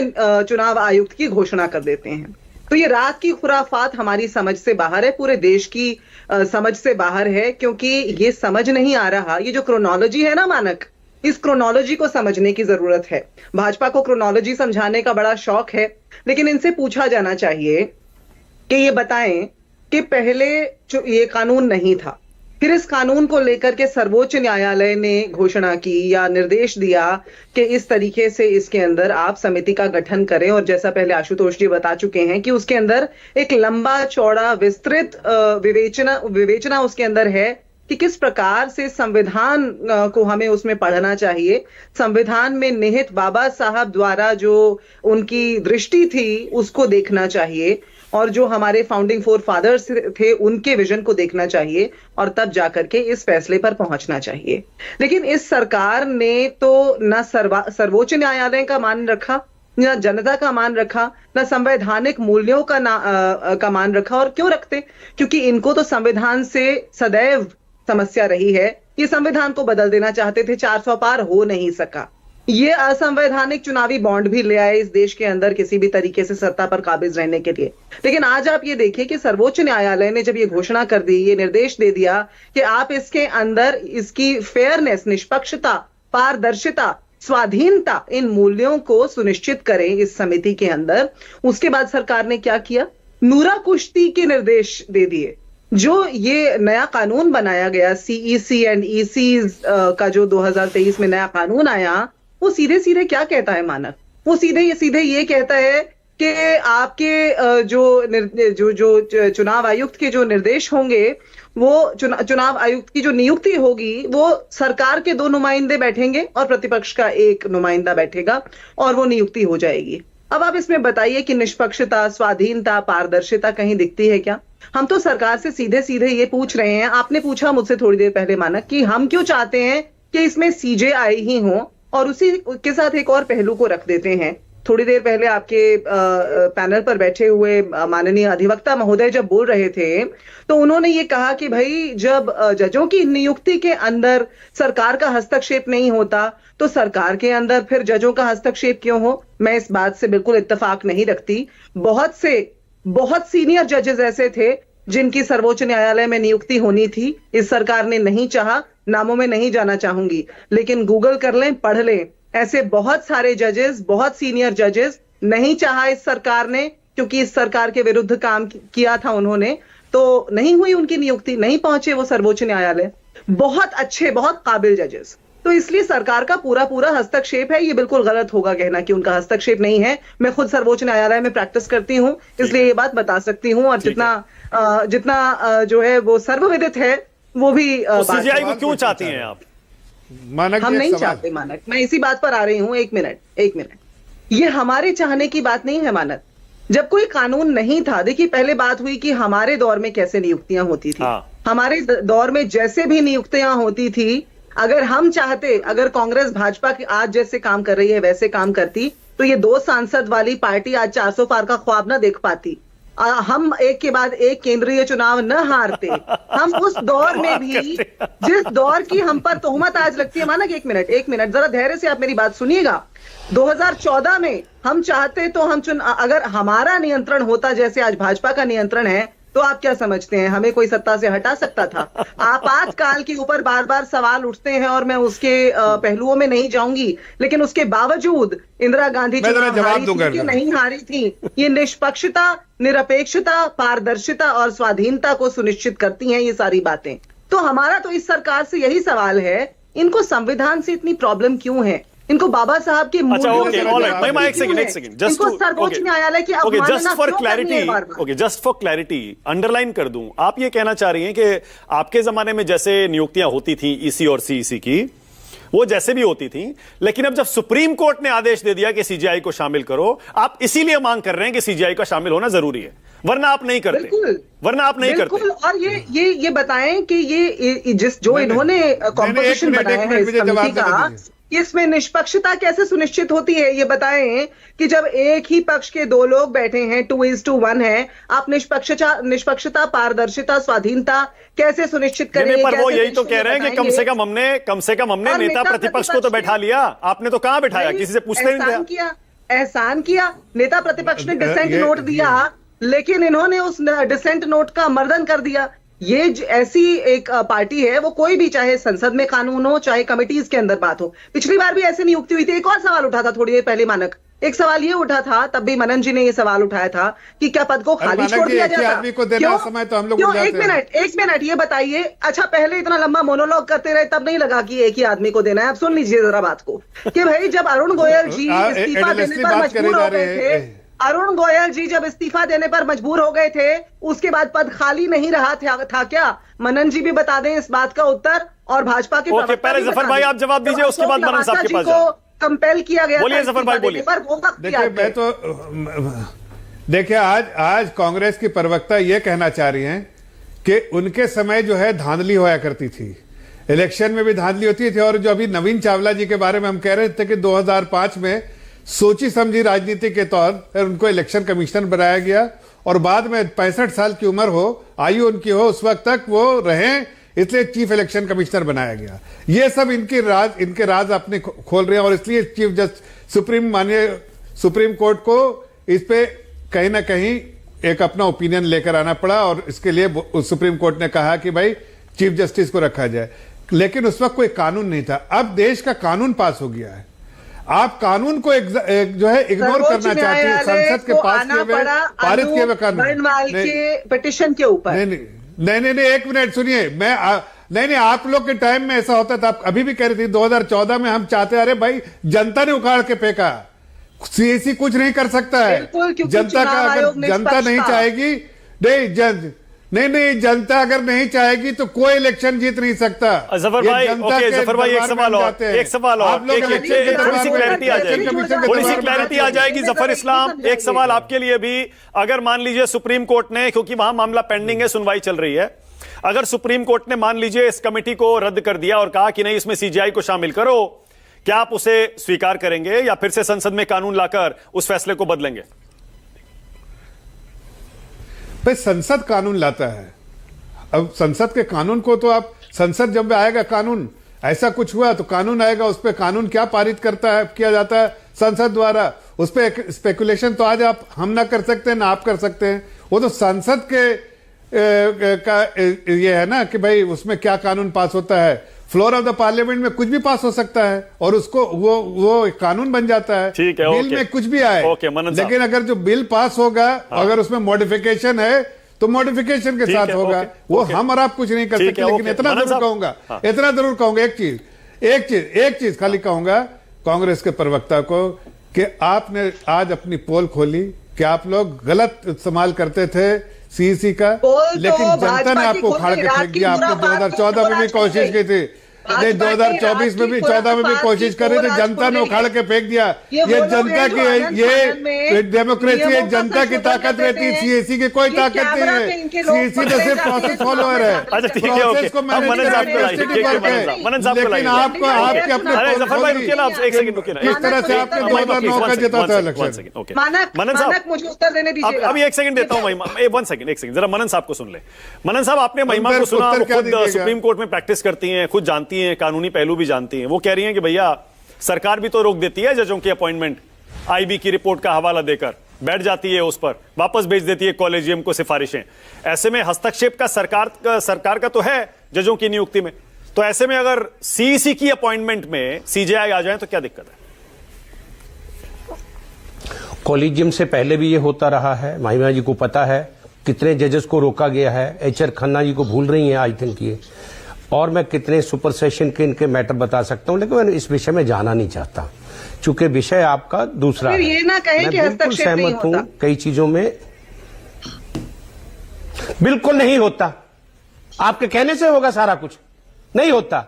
चुनाव आयुक्त की घोषणा कर देते हैं। तो ये रात की खुराफात हमारी समझ से बाहर है, पूरे देश की समझ से बाहर है, क्योंकि ये समझ नहीं आ रहा। ये जो क्रोनोलॉजी है ना मानक, इस क्रोनोलॉजी को समझने की जरूरत है। भाजपा को क्रोनोलॉजी समझाने का बड़ा शौक है, लेकिन इनसे पूछा जाना चाहिए कि ये बताएं कि पहले जो ये कानून नहीं था, फिर इस कानून को लेकर के सर्वोच्च न्यायालय ने घोषणा की या निर्देश दिया कि इस तरीके से इसके अंदर आप समिति का गठन करें, और जैसा पहले आशुतोष जी बता चुके हैं कि उसके अंदर एक लंबा चौड़ा विस्तृत विवेचना उसके अंदर है कि किस प्रकार से संविधान को हमें उसमें पढ़ना चाहिए। संविधान में निहित बाबा साहब द्वारा जो उनकी दृष्टि थी उसको देखना चाहिए और जो हमारे फाउंडिंग फोर फादर्स थे उनके विजन को देखना चाहिए और तब जाकर के इस फैसले पर पहुंचना चाहिए। लेकिन इस सरकार ने तो न सर्वोच्च न्यायालय का मान रखा, न जनता का मान रखा, न संवैधानिक मूल्यों का मान रखा। और क्यों रखते? क्योंकि इनको तो संविधान से सदैव समस्या रही है। ये संविधान को बदल देना चाहते थे, 400 पार हो नहीं सका। ये असंवैधानिक चुनावी बॉन्ड भी ले आए इस देश के अंदर किसी भी तरीके से सत्ता पर काबिज रहने के लिए। लेकिन आज आप ये देखिए कि सर्वोच्च न्यायालय ने जब ये घोषणा कर दी, ये निर्देश दे दिया कि आप इसके अंदर इसकी फेयरनेस, निष्पक्षता, पारदर्शिता, स्वाधीनता, इन मूल्यों को सुनिश्चित करें इस समिति के अंदर। उसके बाद सरकार ने क्या किया? नूरा कुश्ती के निर्देश दे दिए। जो ये नया कानून बनाया गया, सीईसी एंड ईसीज का जो 2023 में नया कानून आया, वो सीधे सीधे क्या कहता है मानक? वो सीधे ये कहता है कि आपके जो चुनाव आयुक्त के जो निर्देश होंगे, वो चुनाव आयुक्त की जो नियुक्ति होगी वो सरकार के 2 नुमाइंदे बैठेंगे और प्रतिपक्ष का 1 नुमाइंदा बैठेगा और वो नियुक्ति हो जाएगी। अब आप इसमें बताइए कि निष्पक्षता, स्वाधीनता, पारदर्शिता कहीं दिखती है क्या? हम तो सरकार से सीधे सीधे ये पूछ रहे हैं। आपने पूछा मुझसे थोड़ी देर पहले मानक कि हम क्यों चाहते हैं कि इसमें सीजेआई ही हो, और उसी के साथ एक और पहलू को रख देते हैं। थोड़ी देर पहले आपके पैनल पर बैठे हुए माननीय अधिवक्ता महोदय जब बोल रहे थे तो उन्होंने ये कहा कि भाई जब जजों की नियुक्ति के अंदर सरकार का हस्तक्षेप नहीं होता तो सरकार के अंदर फिर जजों का हस्तक्षेप क्यों हो? मैं इस बात से बिल्कुल इत्तेफाक नहीं रखती। बहुत सीनियर जजेस ऐसे थे जिनकी सर्वोच्च न्यायालय में नियुक्ति होनी थी, इस सरकार ने नहीं चाहा। नामों में नहीं जाना चाहूंगी, लेकिन गूगल कर लें, पढ़ लें, ऐसे बहुत सारे जजेस, बहुत सीनियर जजेस नहीं चाहा इस सरकार ने, क्योंकि इस सरकार के विरुद्ध काम किया था उन्होंने, तो नहीं हुई उनकी नियुक्ति, नहीं पहुंचे वो सर्वोच्च न्यायालय। बहुत अच्छे, बहुत काबिल जजेस। तो इसलिए सरकार का पूरा हस्तक्षेप है। ये बिल्कुल गलत होगा कहना कि उनका हस्तक्षेप नहीं है। मैं खुद सर्वोच्च न्यायालय में प्रैक्टिस करती हूं, इसलिए ये बात बता सकती हूं। और जितना जो है वो सर्वविदित है वो भी सीजेआई को क्यों चाहती हैं आप? मानक हम नहीं चाहते मानक, मैं इसी बात पर आ रही हूं। एक मिनट, ये हमारे चाहने की बात नहीं है मानक। जब कोई कानून नहीं था, देखिए पहले बात हुई कि हमारे दौर में कैसे नियुक्तियां होती थी। हमारे दौर में जैसे भी नियुक्तियां होती थी, अगर हम चाहते, अगर कांग्रेस भाजपा की आज जैसे काम कर रही है वैसे काम करती, तो ये 2 सांसद वाली पार्टी आज 400 पार का ख्वाब न देख पाती। हम एक के बाद एक केंद्रीय चुनाव न हारते। हम उस दौर में भी, जिस दौर की हम पर तोहमत आज लगती है मानक, एक मिनट जरा धैर्य से आप मेरी बात सुनिएगा। 2014 में हम चाहते तो हम अगर हमारा नियंत्रण होता जैसे आज भाजपा का नियंत्रण है, तो आप क्या समझते हैं हमें कोई सत्ता से हटा सकता था? आपातकाल के ऊपर बार बार सवाल उठते हैं और मैं उसके पहलुओं में नहीं जाऊंगी, लेकिन उसके बावजूद इंदिरा गांधी मैं चुनाव जवाब हारी दूंगा थी कि इधर। नहीं हारी थी, ये निष्पक्षता, निरपेक्षता, पारदर्शिता और स्वाधीनता को सुनिश्चित करती हैं ये सारी बातें। तो हमारा तो इस सरकार से यही सवाल है, इनको संविधान से इतनी प्रॉब्लम क्यों है? इनको बाबा साहब के अच्छा, मूल्यों ओके, से ऑलराइट, प्रॉब्लम महिमा, एक क्यों सेकंड, है? एक सेकंड, जस्ट इनको सर्वोच्च न्यायालय की ओके, अवमानना जस्ट फॉर क्यों करनी है क्लैरिटी, बार-बार? Okay, just for clarity underline कर दूं, आप ये कहना चाह रही हैं कि आपके जमाने में जैसे नियुक्तियां होती थी ईसी और सीईसी की, वो जैसे भी होती थी, लेकिन अब जब सुप्रीम कोर्ट ने आदेश दे दिया कि सीजीआई को शामिल करो, आप इसीलिए मांग कर रहे हैं कि सीजीआई का शामिल होना जरूरी है, वरना आप नहीं करते। बिल्कुल, वरना आप नहीं करते। बिल्कुल। और ये बताएं कि ये जिस जो इन्होंने कॉम्पोजिशन बनाया है इस कमेटी का, इसमें निष्पक्षता कैसे सुनिश्चित होती है? ये बताएं कि जब एक ही पक्ष के दो लोग बैठे हैं, 2:1 है, आप निष्पक्षता, पारदर्शिता, स्वाधीनता कैसे सुनिश्चित करेंगे? नहीं, पर वो कैसे यही तो कह रहे हैं कि कम से कम हमने और नेता प्रतिपक्ष को तो बैठा लिया, आपने तो कहां बैठाया? किसी से पूछते नहीं थे। एहसान किया, नेता प्रतिपक्ष ने डिसेंट ये- नोट दिया, लेकिन इन्होंने उस डिसेंट नोट का मर्दन कर दिया। ये ऐसी एक पार्टी है, वो कोई भी, चाहे संसद में कानून हो, चाहे कमिटीज के अंदर बात हो। पिछली बार भी ऐसे नियुक्ति हुई थी। एक और सवाल उठा था थोड़ी देर पहले मानक, एक सवाल ये उठा था, तब भी मनन जी ने ये सवाल उठाया था कि क्या पद को खाली मानक छोड़ जी, दिया एक ही जाता? आदमी को देना समय तो हम लोग क्यों? उठ जाते एक मिनट ये बताइए। अच्छा, पहले इतना लंबा मोनोलॉग करते रहे, तब नहीं लगा कि एक ही आदमी को देना है? अब सुन लीजिए जरा बात को, कि भाई जब अरुण गोयल जी इस्तीफा देने पर मजबूर हो गए थे, अरुण गोयल जी जब इस्तीफा देने पर मजबूर हो गए थे, उसके बाद पद खाली नहीं रहा था क्या? मनन जी भी बता दें इस बात का उत्तर, और भाजपा के ओके, पहले जफर भाई आप जवाब दीजिए, उसके बाद मनन साहब के पास जाओ। कंपेल किया गया, बोलिए जफर भाई, बोलिए। पर वो वक्त देखिए, याद मैं है। तो देखिए, आज कांग्रेस की प्रवक्ता ये कहना चाह रही हैं कि उनके समय जो है धांधली होया करती थी, इलेक्शन में भी धांधली होती थी। और जो अभी नवीन चावला जी के बारे में हम कह रहे थे कि 2005 में सोची समझी राजनीति के तौर पर उनको इलेक्शन कमिश्नर बनाया गया, और बाद में 65 साल की उम्र हो, आयु उनकी हो, उस वक्त तक वो रहें, इसलिए चीफ इलेक्शन कमिश्नर बनाया गया। ये सब इनके राज अपने खोल रहे हैं, और इसलिए चीफ जस्टिस सुप्रीम कोर्ट को इस पे कहीं ना कहीं एक अपना ओपिनियन लेकर आना पड़ा, और इसके लिए सुप्रीम कोर्ट ने कहा कि भाई चीफ जस्टिस को रखा जाए। लेकिन उस वक्त कोई कानून नहीं था। अब देश का कानून पास हो गया है, आप कानून को जो है इग्नोर करना चाहती है। संसद के पास किए हुए, पारित किए हुए कानून के पिटिशन के ऊपर। नहीं, एक मिनट सुनिए। नहीं, आप लोग के टाइम में ऐसा होता था, आप अभी भी कह रही थी 2014 में हम चाहते, अरे भाई जनता ने उखाड़ के फेंका, सीएसी कुछ नहीं कर सकता है। जनता का अगर जनता नहीं चाहेगी, नहीं, जनता अगर नहीं चाहेगी तो कोई इलेक्शन जीत नहीं सकता। जफर भाई, ओके, जफर भाई, एक सवाल और आप लोग थोड़ी सी क्लैरिटी आ जाएगी। जफर इस्लाम, एक सवाल आपके लिए भी, अगर मान लीजिए सुप्रीम कोर्ट ने, क्योंकि वहां मामला पेंडिंग है, सुनवाई चल रही है, अगर सुप्रीम कोर्ट ने मान लीजिए इस कमेटी को रद्द कर दिया और कहा कि नहीं, इसमें सीजीआई को शामिल करो, क्या आप उसे स्वीकार करेंगे या फिर से संसद में कानून लाकर उस फैसले को बदलेंगे? भाई, संसद कानून लाता है। अब संसद के कानून को तो आप, संसद जब आएगा कानून, ऐसा कुछ हुआ तो कानून आएगा, उस पर कानून क्या पारित किया जाता है संसद द्वारा, उस पर स्पेकुलेशन तो आज हम ना कर सकते हैं ना आप कर सकते हैं। वो तो संसद के का ये है ना कि भाई उसमें क्या कानून पास होता है। फ्लोर ऑफ द पार्लियामेंट में कुछ भी पास हो सकता है और उसको वो कानून बन जाता है। ठीक है, बिल में कुछ भी आए, लेकिन अगर जो बिल पास होगा, अगर उसमें मॉडिफिकेशन है तो मॉडिफिकेशन के साथ होगा। वो हम और आप कुछ नहीं कर सकते। लेकिन इतना जरूर कहूंगा, एक चीज खाली कहूंगा कांग्रेस के प्रवक्ता को, कि आपने आज अपनी पोल खोली कि आप लोग गलत इस्तेमाल करते थे सीईसी का, लेकिन जनता ने आपको उखाड़ के फेंक दिया। आपने 2014 में भी कोशिश की थी, नहीं 2024 में भी, 14 में भी कोशिश कर रहे थे, जनता ने उखाड़ के फेंक दिया। ये जनता की, ये डेमोक्रेसी है, जनता की ताकत रहती है, सीएसी की कोई ताकत नहीं है। सीएसी तो सिर्फ प्रोसेस फॉलोअर है, प्रोसेस को मैनेज लेकिन आपको आपके अपने किस तरह से आपने 2009 का जीता था इलेक्शन। मानक, मुझे उत्तर देने दीजिएगा। अभी एक सेकंड देता हूं, एक सेकंड जरा मनन साहब को सुन ले। मनन साहब, आपने महिमा को सुना, वो खुद सुप्रीम कोर्ट में प्रैक्टिस करती हैं, खुद जानती हैं, कानूनी पहलू भी जानती हैं। वो कह रही हैं कि भैया सरकार भी तो रोक देती है जजों की अपॉइंटमेंट, आईबी की रिपोर्ट का हवाला देकर। बैठ जाती है उस पर, वापस भेज देती है कॉलेजियम को सिफारिशें। ऐसे में हस्तक्षेप का सरकार का तो है जजों की नियुक्ति में, तो ऐसे में अगर सीईसी की अपॉइंटमेंट में सीजेआई आ जाए तो क्या दिक्कत है? कॉलेजियम से पहले भी ये होता रहा है, महिमा जी को पता है कितने जजेस को रोका गया है। एचआर खन्ना जी को भूल रही हैं आई थिंक ये, और मैं कितने सुपर सेशन के इनके मैटर बता सकता हूं, लेकिन मैं इस विषय में जाना नहीं चाहता चूंकि विषय आपका दूसरा फिर है। ये ना कहें कि हस्तक्षेप नहीं सहमत हूं होता। कई चीजों में बिल्कुल नहीं होता, आपके कहने से होगा सारा कुछ, नहीं होता।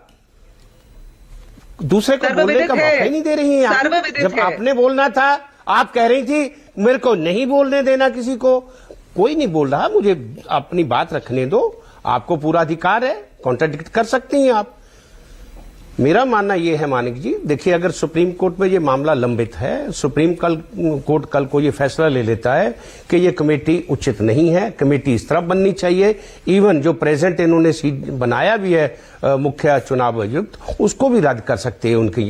दूसरे को बोलने का मौका ही नहीं दे रही हैं आप। जब आपने बोलना था आप कह रही थी मेरे को नहीं बोलने देना किसी को, कोई नहीं बोल रहा, मुझे अपनी बात रखने दो, आपको पूरा अधिकार है, कॉन्ट्राडिक्ट कर सकती हैं आप। मेरा मानना यह है मानिक जी, देखिए अगर सुप्रीम कोर्ट में ये मामला लंबित है, सुप्रीम कोर्ट कल को ये फैसला ले लेता है कि ये कमेटी उचित नहीं है, कमेटी इस तरह बननी चाहिए, इवन जो प्रेजेंट इन्होंने बनाया भी है मुख्य चुनाव आयुक्त, उसको भी रद्द कर सकते हैं उनकी।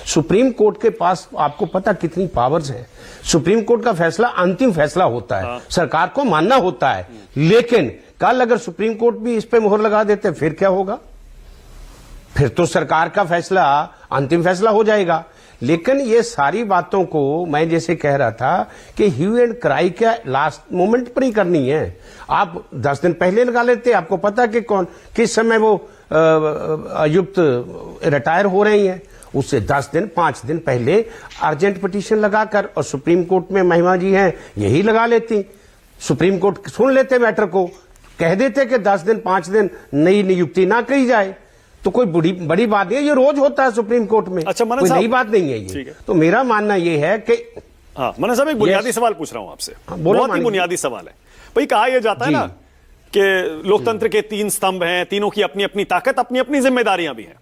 सुप्रीम कोर्ट के पास आपको पता कितनी पावर्स है, सुप्रीम कोर्ट का फैसला अंतिम फैसला होता है, सरकार को मानना होता है। लेकिन कल अगर सुप्रीम कोर्ट भी इस पे मोहर लगा देते फिर क्या होगा? फिर तो सरकार का फैसला अंतिम फैसला हो जाएगा। लेकिन ये सारी बातों को मैं जैसे कह रहा था कि ह्यू एंड क्राई क्या लास्ट मोमेंट पर ही करनी है। आप 10 दिन पहले लगा लेते, आपको पता कि कौन किस समय वो आयुक्त रिटायर हो रही हैं, उससे 10 दिन 5 दिन पहले अर्जेंट पिटीशन लगाकर, और सुप्रीम कोर्ट में महिमा जी हैं यही लगा लेती, सुप्रीम कोर्ट सुन लेते मैटर को, कह देते कि 10 दिन 5 दिन नई नियुक्ति ना की जाए, तो कोई बड़ी बात नहीं है, ये रोज होता है सुप्रीम कोर्ट में। अच्छा मनन कोई साहब, नई बात नहीं है ये। तो मेरा मानना ये है कि हाँ मनन साहब एक बुनियादी सवाल पूछ रहा हूं आपसे, बहुत ही बुनियादी सवाल है भाई। कहा यह जाता है ना कि लोकतंत्र के 3 स्तंभ हैं, तीनों की अपनी अपनी ताकत, अपनी अपनी जिम्मेदारियां भी हैं।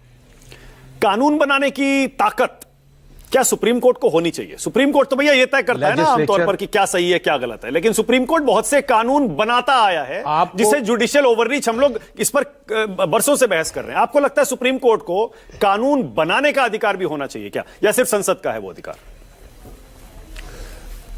कानून बनाने की ताकत क्या सुप्रीम कोर्ट को होनी चाहिए? सुप्रीम कोर्ट तो भैया ये तय करता है ना आमतौर पर कि क्या सही है क्या गलत है, लेकिन सुप्रीम कोर्ट बहुत से कानून बनाता आया है जिसे जुडिशियल ओवररीच, हम लोग इस पर बरसों से बहस कर रहे हैं। आपको लगता है सुप्रीम कोर्ट को कानून बनाने का अधिकार भी होना चाहिए क्या, या सिर्फ संसद का है वो अधिकार?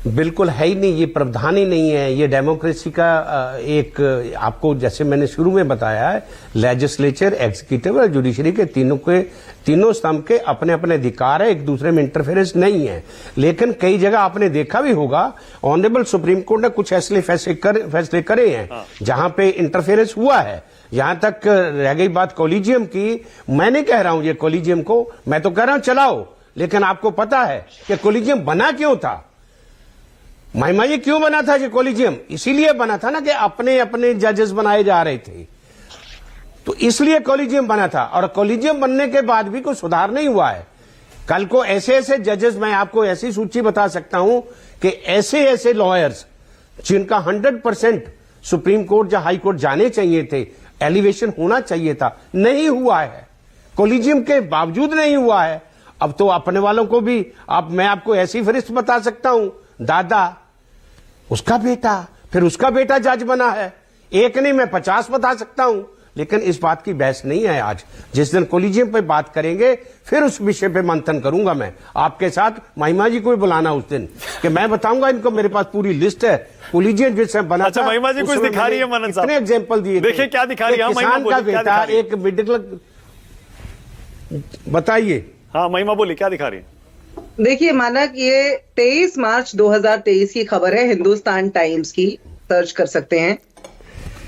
बिल्कुल है ही नहीं, ये प्रावधान ही नहीं है। ये डेमोक्रेसी का एक, आपको जैसे मैंने शुरू में बताया है, लेजिस्लेचर, एग्जीक्यूटिव और जुडिशरी के तीनों स्तंभ के अपने अपने अधिकार है, एक दूसरे में इंटरफेरेंस नहीं है। लेकिन कई जगह आपने देखा भी होगा, ऑनरेबल सुप्रीम कोर्ट ने कुछ ऐसे फैसले करे हैं जहां पे इंटरफेरेंस हुआ है। यहां तक रह गई बात कॉलेजियम की, मैं नहीं कह रहा हूं ये कॉलेजियम को, मैं तो कह रहा हूं चलाओ, लेकिन आपको पता है कि कॉलेजियम बना क्यों था? महिमा ये क्यों बना था ये कॉलेजियम? इसीलिए बना था ना कि अपने अपने जजेस बनाए जा रहे थे, तो इसलिए कॉलेजियम बना था। और कॉलेजियम बनने के बाद भी कोई सुधार नहीं हुआ है। कल को ऐसे ऐसे जजेस, मैं आपको ऐसी सूची बता सकता हूं कि ऐसे ऐसे लॉयर्स जिनका 100% सुप्रीम कोर्ट या हाई कोर्ट जाने चाहिए थे, एलिवेशन होना चाहिए था, नहीं हुआ है, कॉलेजियम के बावजूद नहीं हुआ है। अब तो अपने वालों को भी मैं आपको ऐसी फरिश्त बता सकता हूं, दादा, उसका बेटा, फिर उसका बेटा जज बना है, एक नहीं मैं 50 बता सकता हूं। लेकिन इस बात की बहस नहीं है आज। जिस दिन कॉलेजियम पे बात करेंगे फिर उस विषय पे मंथन करूंगा मैं आपके साथ। महिमा जी को भी बुलाना उस दिन कि मैं बताऊंगा इनको, मेरे पास पूरी लिस्ट है कॉलेजियम जिससे बना। अच्छा महिमा जी कुछ दिखा रही है मनन साहब, कितने एग्जाम्पल दिए, देखिए क्या दिखा रही है किसान का बेटा, एक मिडिल, बताइए। हाँ महिमा बोली क्या दिखा रही है? देखिए मानक, ये 23 मार्च 2023 की खबर है, हिंदुस्तान टाइम्स की, सर्च कर सकते हैं।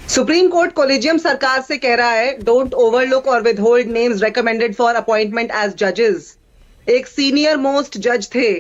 सुप्रीम कोर्ट कॉलेजियम सरकार से कह रहा है डोंट ओवरलुक और withhold names recommended for appointment as जजेस। एक सीनियर मोस्ट जज थे,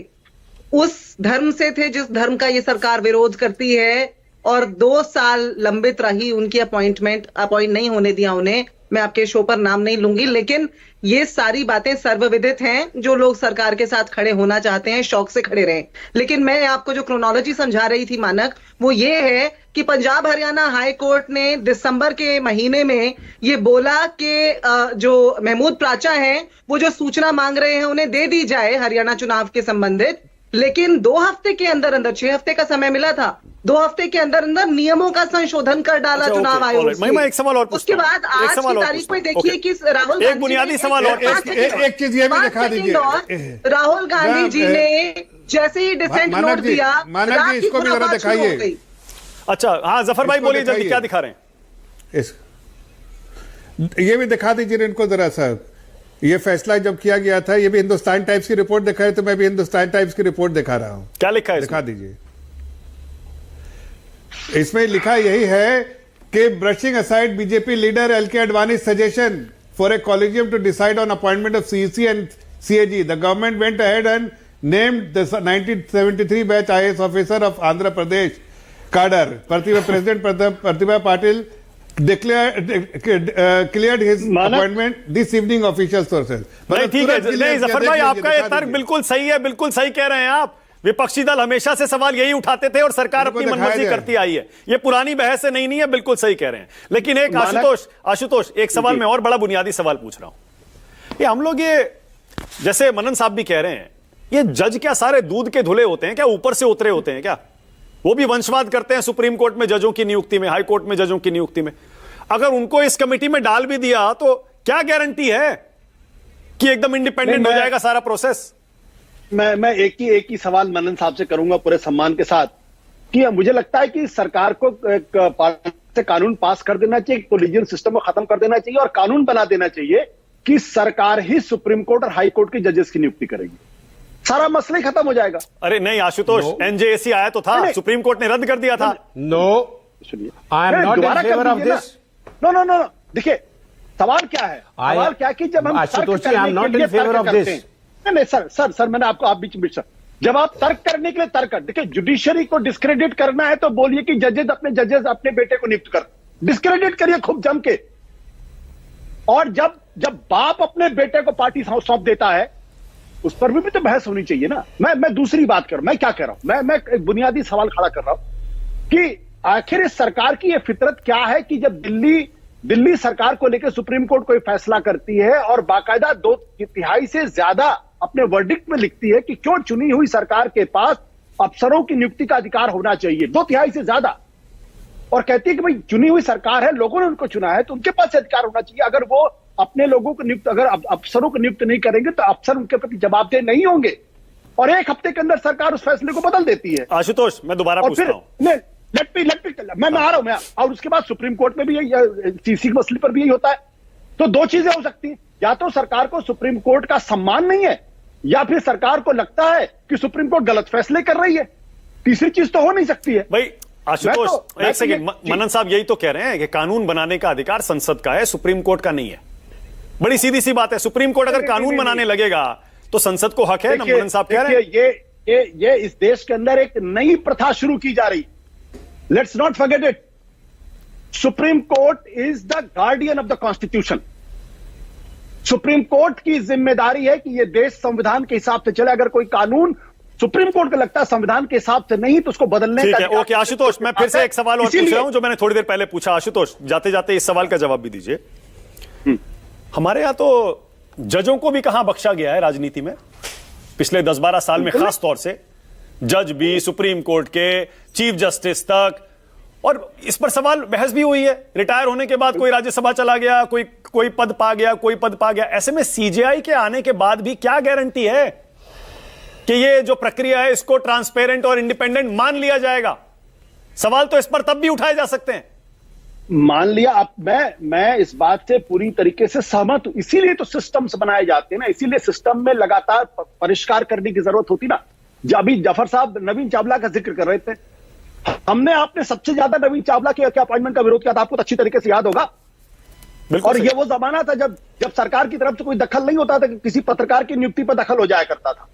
उस धर्म से थे जिस धर्म का ये सरकार विरोध करती है, और 2 साल लंबित रही उनकी अपॉइंट नहीं होने दिया उन्हें। मैं आपके शो पर नाम नहीं लूंगी, लेकिन ये सारी बातें सर्वविदित हैं। जो लोग सरकार के साथ खड़े होना चाहते हैं शौक से खड़े रहें। लेकिन मैं आपको जो क्रोनोलॉजी समझा रही थी मानक, वो ये है कि पंजाब हरियाणा हाई कोर्ट ने दिसंबर के महीने में ये बोला कि जो महमूद प्राचा हैं वो जो सूचना मांग रहे हैं उन्हें दे दी जाए हरियाणा चुनाव के संबंधित। लेकिन 2 हफ्ते के अंदर 6 हफ्ते का समय मिला था, 2 हफ्ते के अंदर अंदर नियमों का संशोधन कर डाला अच्छा, चुनाव ओके, आयोग ऑलराइट। मैं एक सवाल और पूछता उसके हूं। बाद एक आज सवाल की और तारीख पूछता में हूं। देखिए ओके। कि राहुल एक गांधी बुनियादी ने- सवाल और एक चीज ये भी पांच दिखा सेकंड दीजिए। और राहुल गांधी जी ने जैसे ही डिसेंट मानव नोट जी, दिया, मानव जी, रात की इसको भी जरा खुरापात शुरू हो दिखाइए। गई। अच्छा, हाँ जफर भाई इसको बोलिए जल्दी, दिखाइए। क्या दिखा रहे हैं? ये भी दिखा दीजिए इनको जरा सा। ये फैसला जब किया गया था, ये भी हिंदुस्तान टाइम्स की रिपोर्ट दिखा है, तो मैं भी हिंदुस्तान टाइम्स की रिपोर्ट दिखा रहा हूं। क्या लिखा है दिखा इसमें? दीजिए। इसमें लिखा यही है कि brushing aside BJP leader L K Advani suggestion for a collegium to decide on appointment of CEC and CAG, the government went ahead and named the 1973 batch IAS officer of Andhra Pradesh cadre. President Pratibha Patil cleared his appointment this evening, official sources. नहीं ठीक है, नहीं जफर भाई आपका ये तर्क बिल्कुल सही है, बिल्कुल सही कह रहे हैं आप। विपक्षी दल हमेशा से सवाल यही उठाते थे और सरकार अपनी मनमर्जी करती आई है। ये पुरानी बहस से नहीं है, बिल्कुल सही कह रहे हैं। लेकिन एक आशुतोष एक सवाल मैं और बड़ा बुनियादी सवाल पूछ रहा हूं। ये हम लोग ये जैसे मनन साहब भी कह रहे हैं, ये जज क्या सारे दूध के धुले होते हैं क्या, ऊपर से उतरे होते हैं क्या? वो भी वंशवाद करते हैं सुप्रीम कोर्ट में जजों की नियुक्ति में, हाई कोर्ट में जजों की नियुक्ति में। अगर उनको इस कमेटी में डाल भी दिया तो क्या गारंटी है कि एकदम इंडिपेंडेंट हो जाएगा सारा प्रोसेस? मैं एक ही सवाल मनन साहब से करूंगा पूरे सम्मान के साथ कि मुझे लगता है कि सरकार को से कानून पास कर देना चाहिए, कोलिजियन सिस्टम को खत्म कर देना चाहिए और कानून बना देना चाहिए कि सरकार ही सुप्रीम कोर्ट और हाई कोर्ट के जजेस की नियुक्ति करेगी, सारा मसला ही खत्म हो जाएगा। अरे नहीं आशुतोष, एनजेएसी आया तो था, सुप्रीम कोर्ट ने रद्द कर दिया था। नो, सुनिए, I am not in favour of this. No, देखिए सवाल क्या है, सवाल क्या कि जब हम Ashutosh ji, I am not in favour of this. नहीं सर मैंने आपको आप बीच में जब आप तर्क करने के लिए तर्क कर, देखिए जुडिशरी को डिस्क्रेडिट करना है तो बोलिए कि जजेस अपने बेटे को नियुक्त कर, डिस्क्रेडिट करिए खूब जम के। और जब बाप अपने बेटे को पार्टी सौंप देता है उस पर भी तो बहस होनी चाहिए ना। मैं दूसरी बात कर रहा हूं, मैं क्या कह रहा हूं, मैं एक बुनियादी सवाल खड़ा कर रहा हूं कि आखिर इस सरकार की यह फितरत क्या है कि जब दिल्ली सरकार को लेकर सुप्रीम कोर्ट कोई फैसला करती है और बाकायदा 2/3 से ज्यादा अपने वर्डिक्ट में लिखती है कि क्यों चुनी हुई सरकार के पास अफसरों की नियुक्ति का अधिकार होना चाहिए, 2/3 से ज्यादा, और कहती है कि भाई चुनी हुई सरकार है, लोगों ने उनको चुना है तो उनके पास अधिकार होना चाहिए। अगर वो अपने लोगों को नियुक्त, अगर अफसरों को नियुक्त नहीं करेंगे तो अफसर उनके प्रति जवाबदेह नहीं होंगे और 1 हफ्ते के अंदर सरकार उस फैसले को बदल देती है। आशुतोष मैं दोबारा पूछता हूं, मैं आ रहा हूं, मैं और उसके बाद सुप्रीम कोर्ट में भी यही, सीसी मसले पर भी यही होता है। तो 2 चीजें हो सकती हैं, या तो सरकार को सुप्रीम कोर्ट का सम्मान नहीं है या फिर सरकार को लगता है कि सुप्रीम कोर्ट गलत फैसले कर रही है। तीसरी चीज तो हो नहीं सकती है भाई। आशुतोष एक सेकंड, ये- मनन साहब यही तो कह रहे हैं कि कानून बनाने का अधिकार संसद का है, सुप्रीम कोर्ट का नहीं है। बड़ी सीधी सी बात है, सुप्रीम कोर्ट अगर कानून बनाने लगेगा तो संसद को हक है ना, मनन साहब कह रहे हैं। ये इस देश के अंदर एक नई प्रथा शुरू की जा रही, let's not forget it. Supreme court is the guardian of the constitution. Supreme court की जिम्मेदारी है कि यह देश संविधान के हिसाब से चले। अगर कोई कानून सुप्रीम कोर्ट को लगता है संविधान के हिसाब से नहीं तो उसको बदलने ठीक का है, अधिकार- ओके आशुतोष, मैं फिर से एक सवाल और पूछ रहा हूं जो मैंने थोड़ी देर पहले पूछा। आशुतोष जाते जाते इस सवाल का जवाब भी दीजिए। हमारे यहां तो जजों को भी कहां बख्शा गया है राजनीति में पिछले 10-12 साल में, खास तौर से जज भी, सुप्रीम कोर्ट के चीफ जस्टिस तक। और इस पर सवाल बहस भी हुई है, रिटायर होने के बाद कोई राज्यसभा चला गया, कोई पद पा गया, कोई पद पा गया। ऐसे में सीजेआई के आने के बाद भी क्या गारंटी है कि ये जो प्रक्रिया है इसको ट्रांसपेरेंट और इंडिपेंडेंट मान लिया जाएगा? सवाल तो इस पर तब भी उठाए जा सकते हैं। मान लिया आप, मैं इस बात से पूरी तरीके से सहमत हूं। इसीलिए तो सिस्टम्स बनाए जाते हैं ना, इसीलिए सिस्टम में लगातार परिष्कार करने की जरूरत होती ना। अभी जफर साहब नवीन चावला का जिक्र कर रहे थे, हमने आपने सबसे ज्यादा नवीन चावला के अपॉइंटमेंट का विरोध किया था, आपको तो अच्छी तरीके से याद होगा। बिल्कुल और सही। ये वो जमाना था जब सरकार की तरफ से कोई दखल नहीं होता था, कि किसी पत्रकार की नियुक्ति पर दखल हो जाया करता था।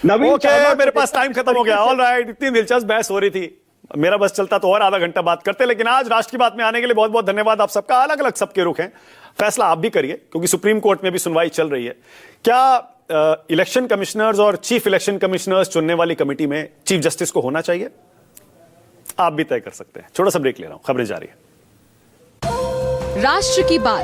नवीन ओके, मेरे पास टाइम खत्म हो गया। ऑल राइट, इतनी दिलचस्प बहस हो रही थी, मेरा बस चलता तो और आधा घंटा बात करते, लेकिन आज राष्ट्र की बात में आने के लिए बहुत बहुत धन्यवाद आप सबका। अलग अलग सबके रुख हैं, फैसला आप भी करिए क्योंकि सुप्रीम कोर्ट में भी सुनवाई चल रही है। क्या इलेक्शन कमिश्नर्स और चीफ इलेक्शन कमिश्नर्स चुनने वाली कमेटी में चीफ जस्टिस को होना चाहिए? आप भी तय कर सकते हैं। छोटा सा ब्रेक ले रहा हूं, खबरें जारी है। राष्ट्र की बात